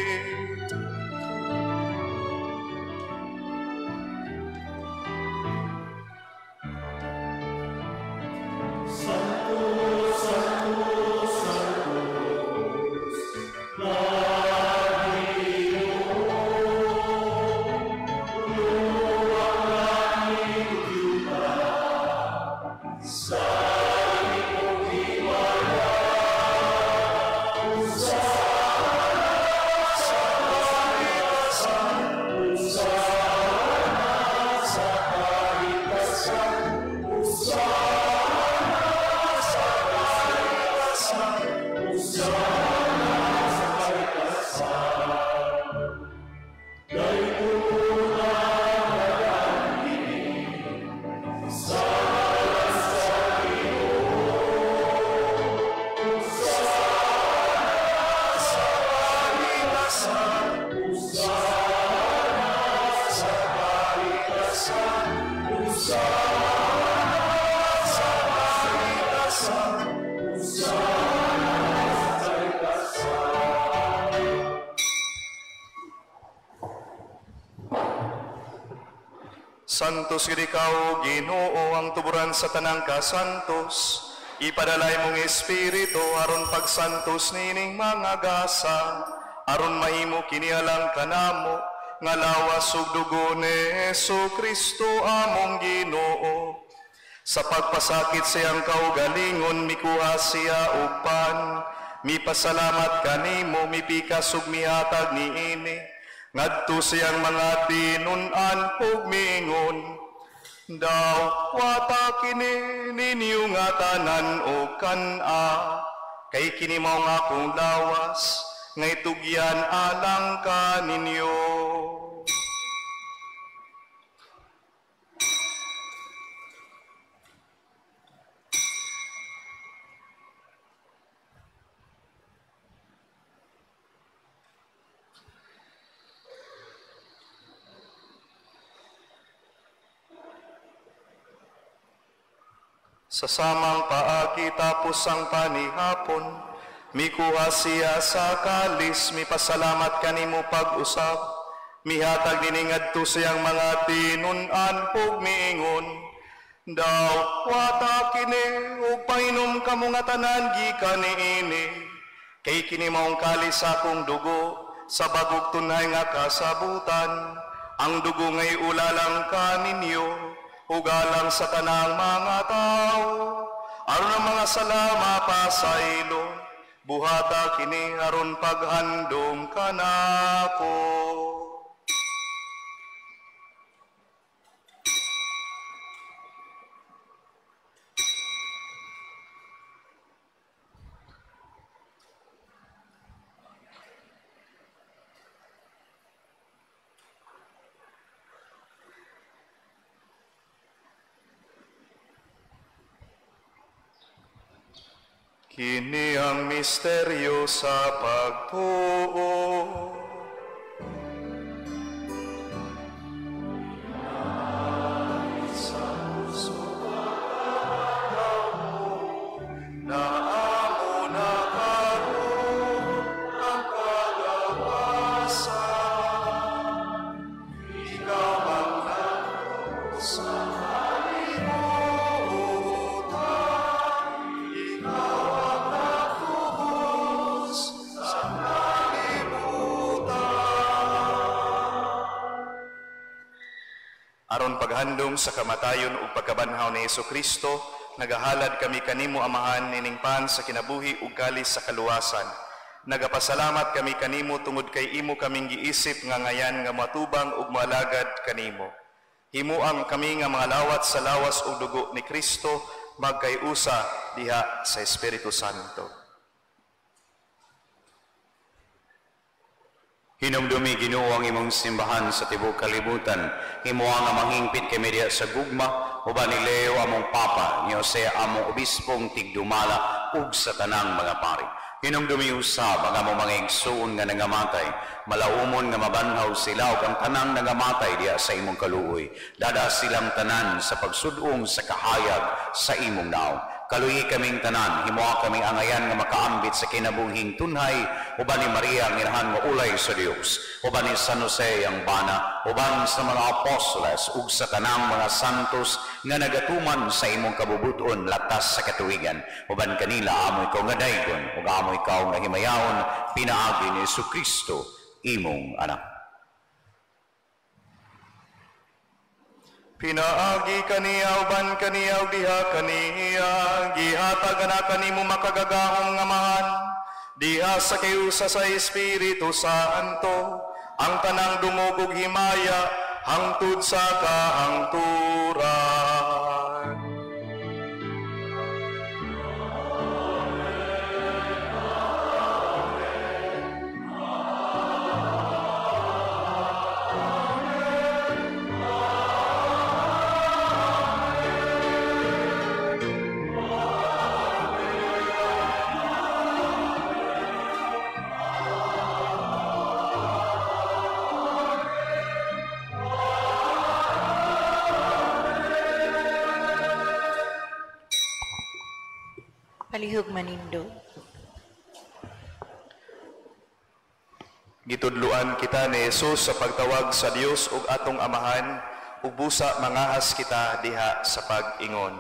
Santos gid ikaw, Ginoo, ang tuburan sa tanang kasantos. Ipadalay mong Espiritu aron pagsantos nining mga gasa, aron mahimo kinialang kanamo nga lawas ug dugo ni Jesu-Kristo among Ginoo. Sa pagpasakit siyang kaugalingon mikuha siya upan, mipasalamat kanimo, mipikas ug mihatag niini. Ngadto siyang mga tinun-an ug miingon, daw wata kini ninyo nga tanan o kana, kay kini mao nga akong lawas, nga itugyan alang ka ninyo. Sa samang paagi tapos ang panihapon, mikuha siya sa kalis, mipasalamat kanimo pag-usap, mihatag nini ngadto siyang mga tinun-an ug miingon, daw wata kini ug painom kamo nga tanan gikan niini, kay kini maong kalis akong dugo sa bagog tunay nga kasabutan, ang dugo ngay ulalang kaninyo ugalang sa tanang mga tao, aron ang mga salama pasaylo, buhata kini aron paghandom kanako. Kini ang misteryo sa pagtuo. aron paghandom sa kamatayon ug pagkabanhaw ni Jesucristo, nagahalad kami kanimo amahan niningpan sa kinabuhi ug kalis sa kaluwasan. Nagapasalamat kami kanimo tungod kay imo kaming giisip nga ngayan nga matubang ug malagad kanimo. Himuang kami nga mga lawat sa lawas ug dugo ni Kristo magkayusa diha sa Espiritu Santo. Hinumdumi Ginoo ang imong simbahan sa tibuok kalibutan. Himuang nga manghingpit kami diha sa gugma, uban ni Leo among Papa, ni Jose among Obispong tigdumala ug sa tanang mga pari. Hinumdumi usab ang among mga igsoon nga nangamatay, malaumon nga mabanhaw sila ug ang tanang nangamatay diha sa imong kaluoy. Dada silang tanan sa pagsudong sa kahayag sa imong naong. Kaluyi kaming tanan, himuha kaming angayan nga makaambit sa kinabuhing tunhay, uban ni Maria ang inahan nga ulay sa Dios, uban ni San Jose ang bana, uban sa mga apostoles ug sa tanang mga santos nga nagatuman sa imong kabubuton latas sa katuigan, uban kanila amo ikaw nga daygon ug amo ikaw nga himayawon pinaagi ni Jesucristo imong anak. Pinaagi kaniya uban kaniya diha kaniya gihatag na kanimo makagagahong nga mahan diha sa kayusa sa Espiritu Santo ang tanang dumugog himaya hangtod sa kahangturan. Palihog manindo. Gitudluan kita ni Jesus sa pagtawag sa Dios ug atong amahan, ug busa mangahas kita diha sa pag-ingon.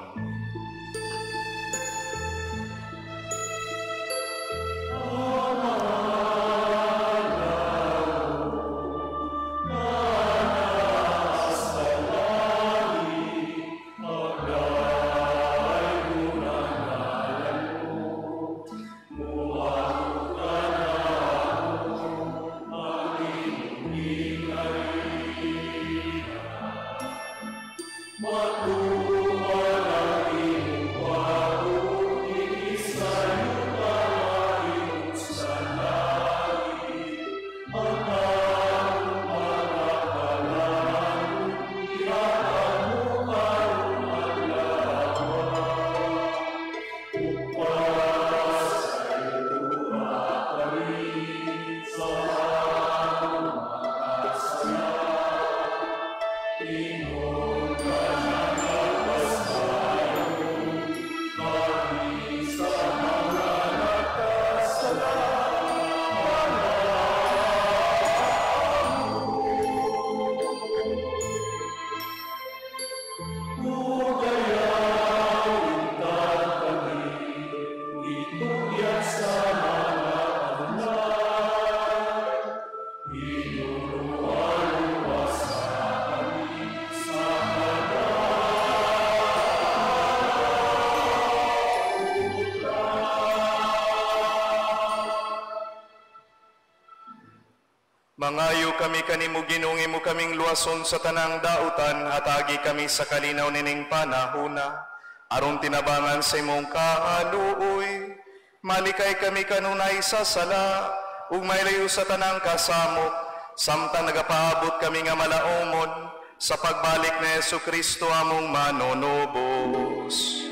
Mangayo kami kanimo Ginoo, mo kaming luwason sa tanang dautan, hatagi kami sa kalinaw nining panahona, aron tinabangan sa imong kaaluoy. Malikay kami kanunay sa sala, ug maylayo sa tanang kasamok, samtang nagapaabot kami nga malaumon, sa pagbalik ni Jesucristo among manonobos.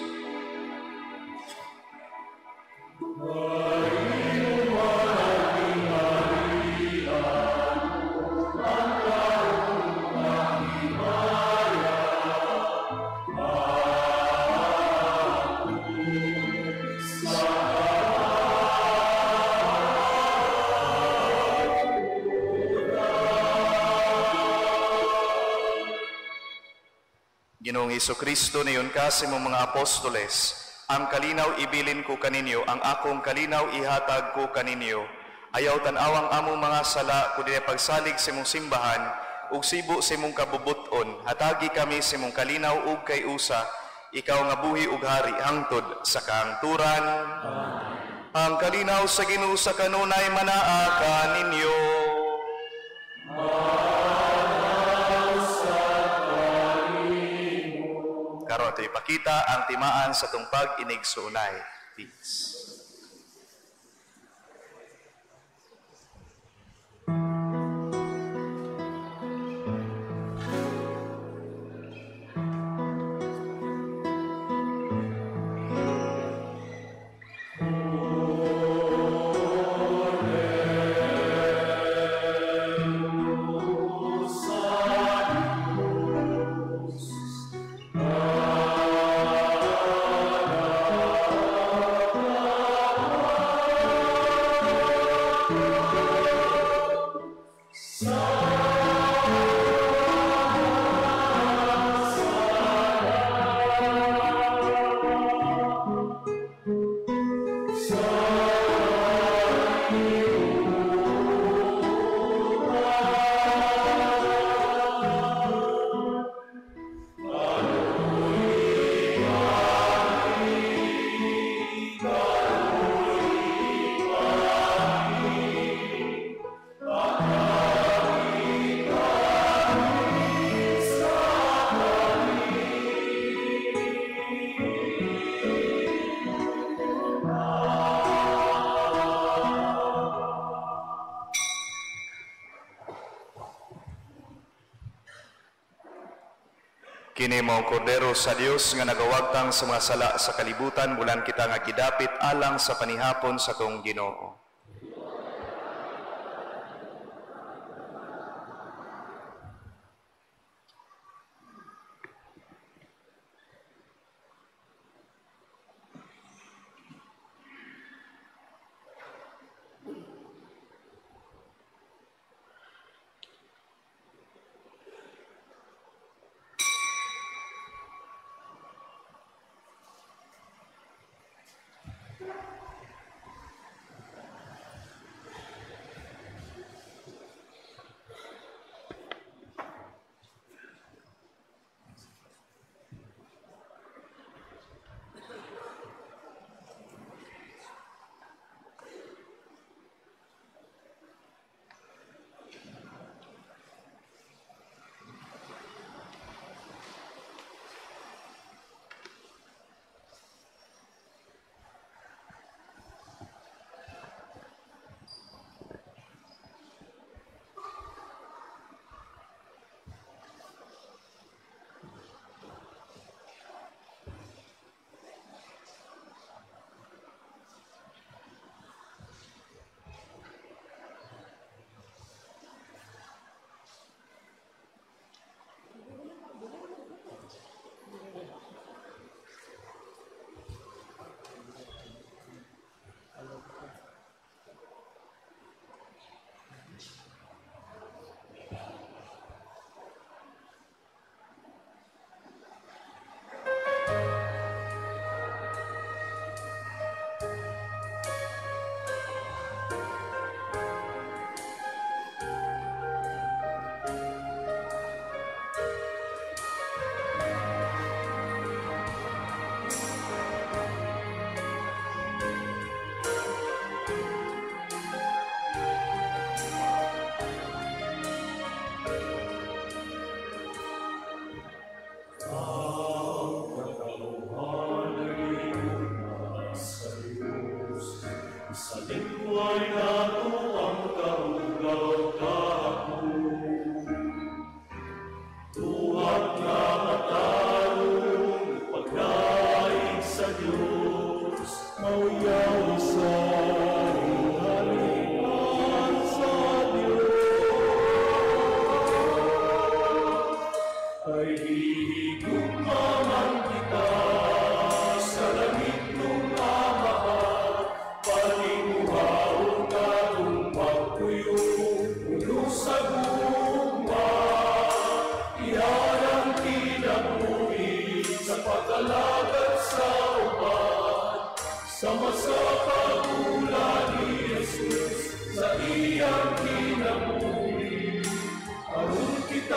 Ginoong Jesucristo, niyon kasi mong mga apostoles, ang kalinaw ibilin ko kaninyo, ang akong kalinaw ihatag ko kaninyo. Ayaw tanawang among mga sala, kundi pagsalig sa mong simbahan, ug sibo sa imong kabubuton, hatagi kami sa imong kalinaw ug kay usa, ikaw nga buhi ug hari hangtod sa kahangturan. Ang kalinaw sa Ginoo sa kanunay manaa ka ninyo. Karon ato ipakita ang timaan sa tungpag inigsuunay. Peace. Kini mao kordero sa Dios nga nagawagtang sa mga sala sa kalibutan, bulan kita nga gidapit alang sa panihapon sa tong Ginoo. Sa iyang kinabuhi, arun kita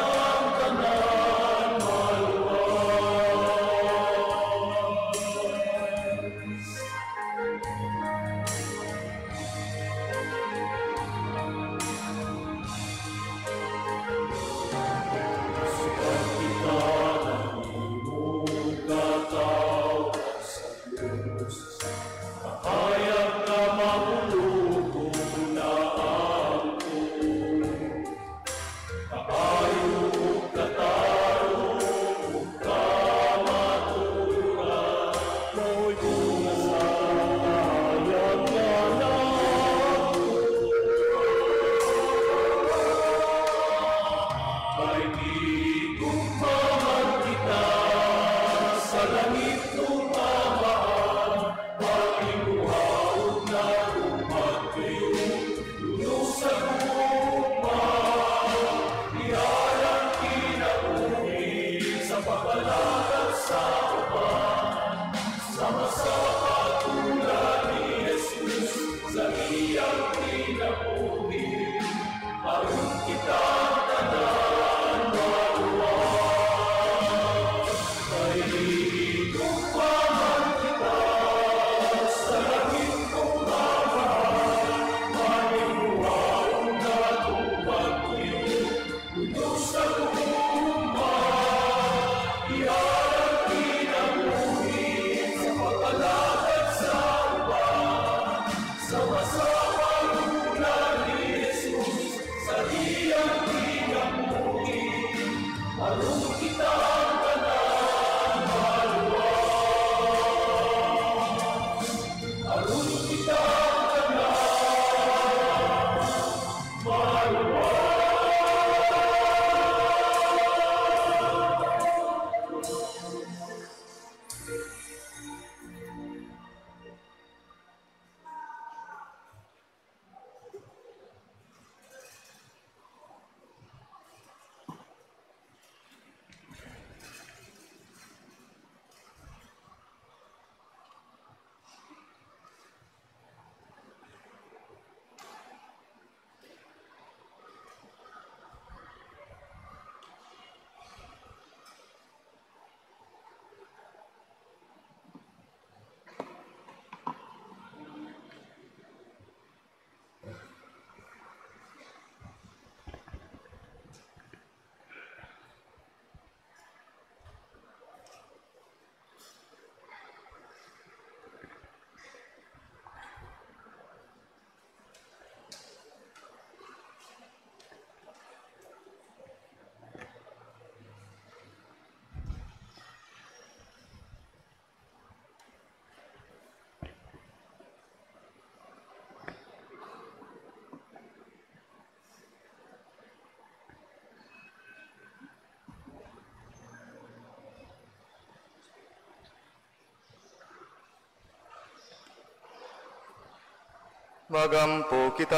Magampo kita.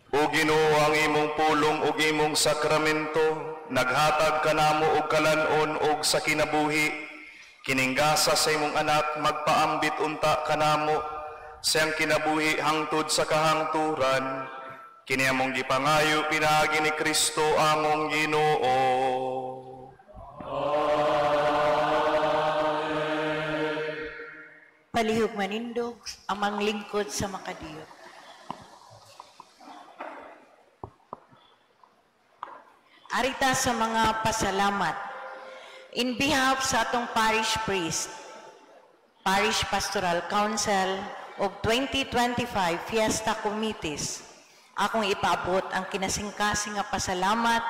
O Ginoo, ang imong pulong ug imong sakramento, naghatag kanamo og kalanon og sa kinabuhi. Kininggasa sa imong anak, magpaambit unta kanamo siyang kinabuhi hangtod sa kahangturan. Kini among gipangayo pinaagi ni Kristo among Ginoo. Palihog manindog, amang lingkod sa makadiyot. Arita sa mga pasalamat. In behalf sa atong parish priest, Parish Pastoral Council of 2025 Fiesta Committees, akong ipaabot ang kinasingkasing nga pasalamat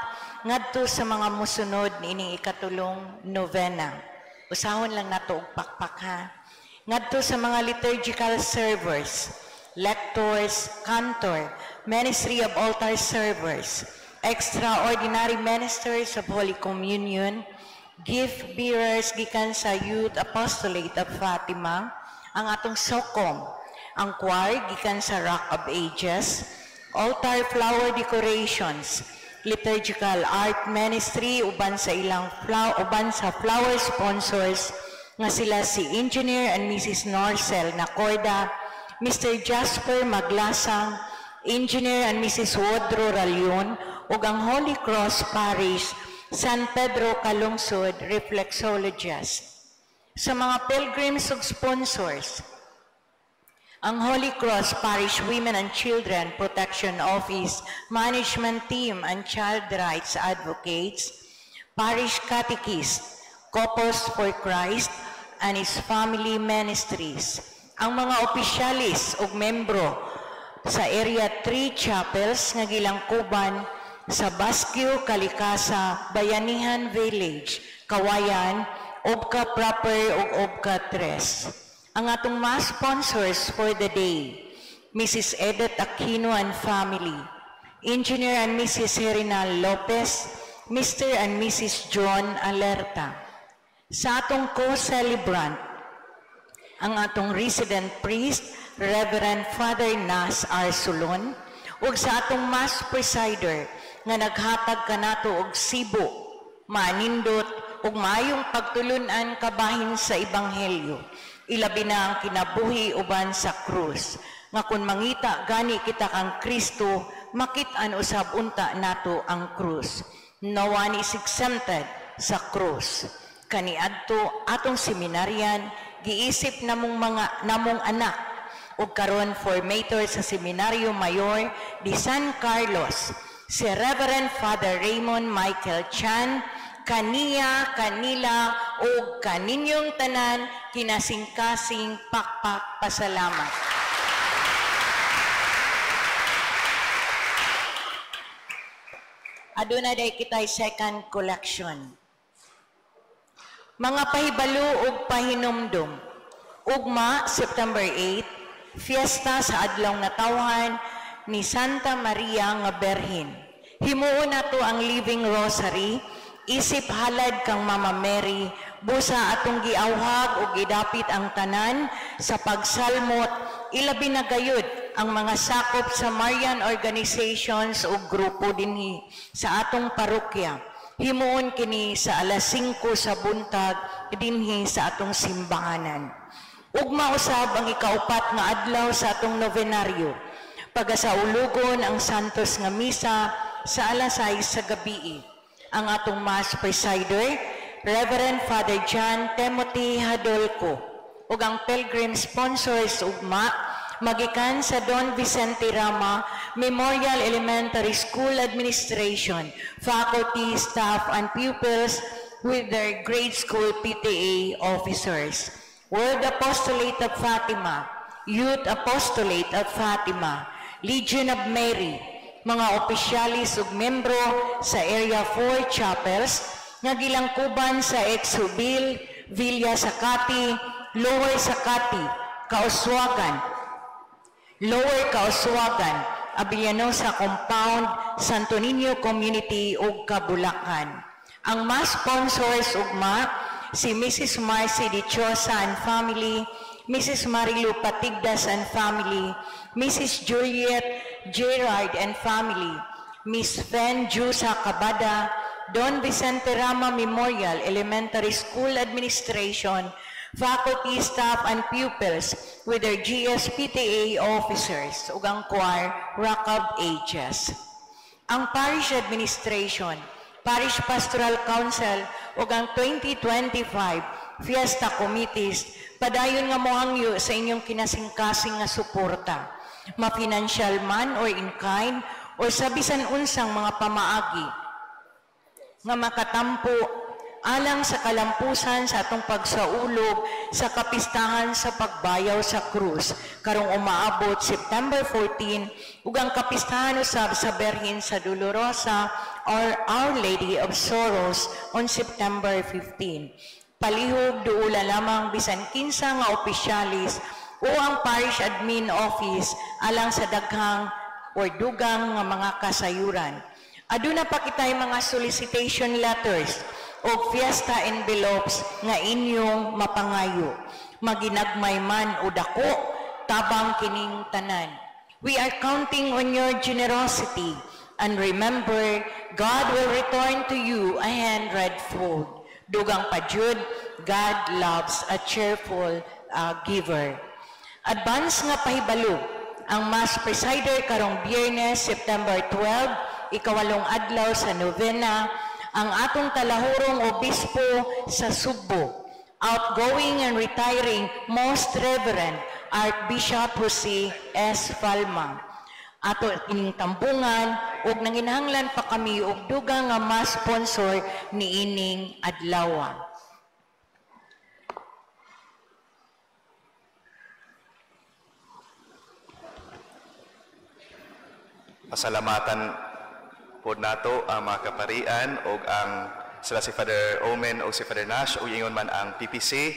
ngadto sa mga musunod niining ikatulong novena. Usahon lang nato og pakpak ha. Ngadto sa mga liturgical servers, lectors, cantor, ministry of altar servers, extraordinary ministers of Holy Communion, gift bearers gikan sa Youth Apostolate of Fatima, ang atong SOCOM, ang choir gikan sa Rock of Ages, altar flower decorations, liturgical art ministry uban sa flower sponsors nga sila si Engineer and Mrs. Norcel Nacorda, Mr. Jasper Maglasang, Engineer and Mrs. Wodro Ralion, ug ang Holy Cross Parish, San Pedro Calungsod Reflexologist. Sa mga pilgrims ug sponsors, ang Holy Cross Parish Women and Children Protection Office, Management Team and Child Rights Advocates, Parish Catechists, Couples for Christ, and His Family Ministries. Ang mga opisyalis ug membro sa Area 3 Chapels nga gilangkuban sa Basquio, Kalikasa, Bayanihan Village, Kawayan, Obka Proper ug Obka 3. Ang atong mass sponsors for the day, Mrs. Edith Aquino and family, Engineer and Mrs. Herinal Lopez, Mr. and Mrs. John Alerta. Sa atong co-celebrant, ang atong resident priest, Reverend Father Nas Arsulon, ug sa atong mass presider nga naghatag kanato og sibo, manindot ug maayong pagtulunan kabahin sa ebanghelyo. Ilabi na ang kinabuhi uban sa krus. Nga kun mangita gani kita kang Kristo, makit-an usab unta nato ang krus. No one is exempted sa krus. Kaniadto atong seminaryan, giisip namong anak ug karon formator sa Seminaryo Mayor di San Carlos, si Reverend Father Raymond Michael Chan, kaniya, kanila ug kaninyong tanan kinasing-kasing pakpak pasalamat. Aduna day kitay second collection. Mga pahibalo ug pahinumdum. Ugma, September 8, fiesta sa adlaw natawhan ni Santa Maria nga Berhin. Himuon nato ang Living Rosary, isip halad kang Mama Mary, busa atong giawhag ug gidapit ang tanan sa pagsalmot, ilabi na gayud ang mga sakop sa Marian organizations o grupo dinhi sa atong parokya. Himuon kini sa alas 5 sa buntag dinhi sa atong simbahanan. Ugma usab ang ikaupat nga adlaw sa atong novenaryo. Pagasaulugon ang Santos nga misa sa alas 6 sa gabi. Ang atong mass presider, Reverend Father John Timothy Hadolco, ug ang pilgrim sponsors ugma magikan sa Don Vicente Rama Memorial Elementary School Administration, faculty, staff, and pupils with their grade school PTA officers. World Apostolate of Fatima, Youth Apostolate of Fatima, Legion of Mary, mga opisyalis ug membro sa Area 4 Chapels nga gilangkuban sa Exubil, Villa Sakati, Lower Sakati, Lower Kauswagan, Abilianosa Compound, Santo Niño Community ug Kabulacan. Ang mass sponsors ugma si Mrs. Marcy Dichosa and family, Mrs. Marilu Patigdas and family, Mrs. Juliet Gerard and family, Miss Fen Jusa Cabada, Don Vicente Rama Memorial Elementary School Administration, faculty, staff, and pupils with their GSPTA officers ug ang choir Rakab Ages. Ang Parish Administration, Parish Pastoral Council ug ang 2025 Fiesta Committees padayon nga mohangyo sa inyong kinasing-kasing nga suporta, ma-financial man or in kind o sa bisan unsang mga pamaagi nga makatampo alang sa kalampusan sa atong pagsaulog sa kapistahan sa pagbayaw sa krus karong umaabot September 14 ug ang kapistahan usab sa Berhin sa Dolorosa or Our Lady of Sorrows on September 15. Palihog duula lamang bisan kinsa nga opisyalis o ang Parish Admin Office alang sa daghang or dugang nga mga kasayuran. Aduna pa kitay mga solicitation letters o fiesta envelopes nga inyong mapangayo. Maginagmay man o dako, tabang kining tanan. We are counting on your generosity. And remember, God will return to you a hundredfold. Dugang pa jud, God loves a cheerful giver. Advance nga pahibalo, ang Mass Presider karong Biyernes, September 12, ikawalong adlaw sa novena, ang atong talahurong obispo sa Subo, Outgoing and retiring Most Reverend Archbishop Jose S. Falma. Ato ining tambungan ug nanginahanglan pa kami og dugang nga mas sponsor ni ining adlaw. Pasalamatan po nato ang mga kaparian o ang sila si Father Omen o si Father Nash o ingon man ang PPC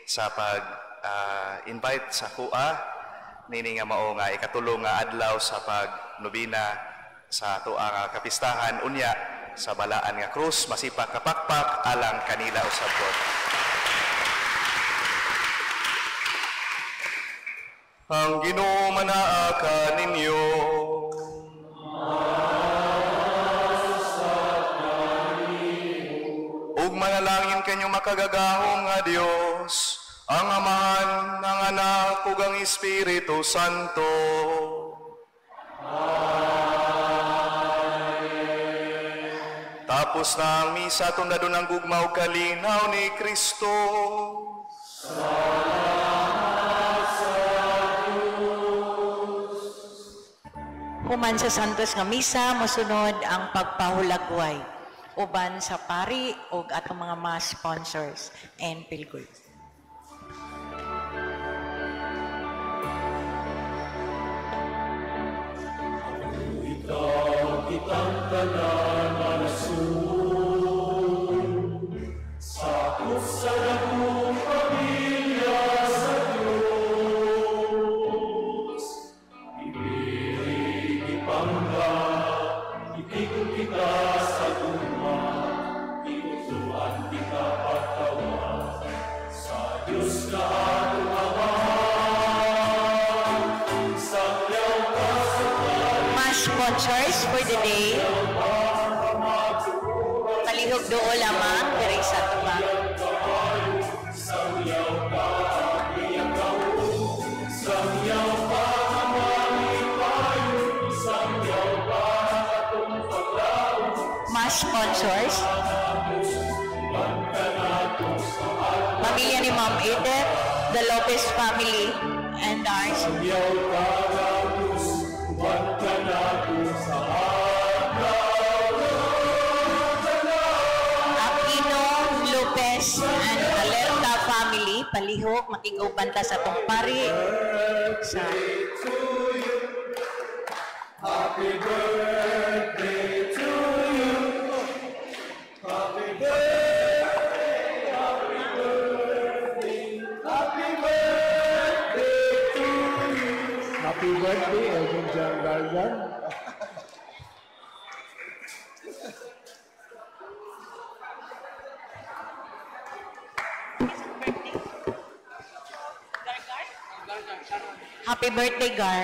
sa pag-invite sa KUA nini nga mao nga ikatulong nga adlaw sa pagnobina sa ato ang kapistahan unya sa balaan nga krus masipag kapakpak alang kanila usab pod. Ang Ginoo manaa ka ninyo. Ug manalangin kanyo makagagahong nga Dios, ang Amahan, ang Anak, ug ang Espiritu Santo. Amen. Tapos na ang misa, tundadon ang gugma ug kalinaw ni Kristo. Human sa Santos nga misa, mosunod ang pagpahulagway uban sa pari ug atong mga mass sponsors and pilgrims. Ikaw kitang tanan nga nasun, sakop sa dakong pamilya sa Diyos. Ibig ipangga, itikot kita sa tuma, ikutuan kita pagtawan, sa Diyos na atong Ama, sakyaw ka sa Mass sponsors for the day. Palihog doo lamang diri sa tuba. Mass sponsors. Pamilya ni Ma'am Edith, the Lopez family, and ours. Aquino, Lopez, and Alerta family, palihog, makiguban ta sa tong pari. Sa Happy birthday to you. Happy birthday, happy birthday, happy birthday to you. Happy birthday, Elvin John Gargan. happy birthday, Gar.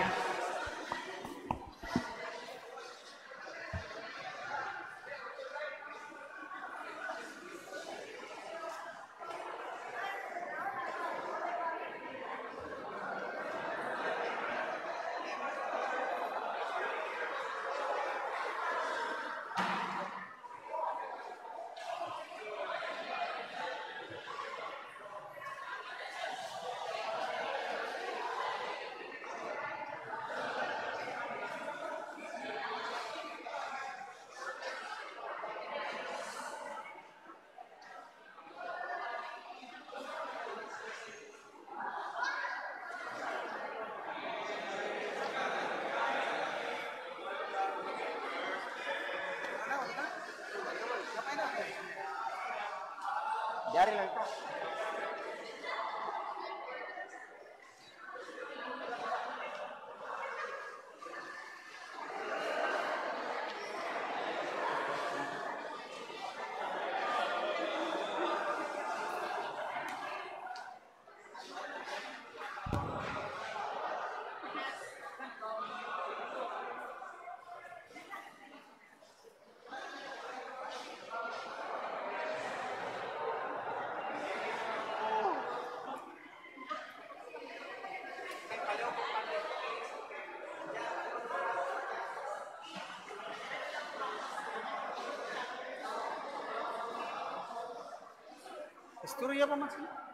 Istorya pa man sila.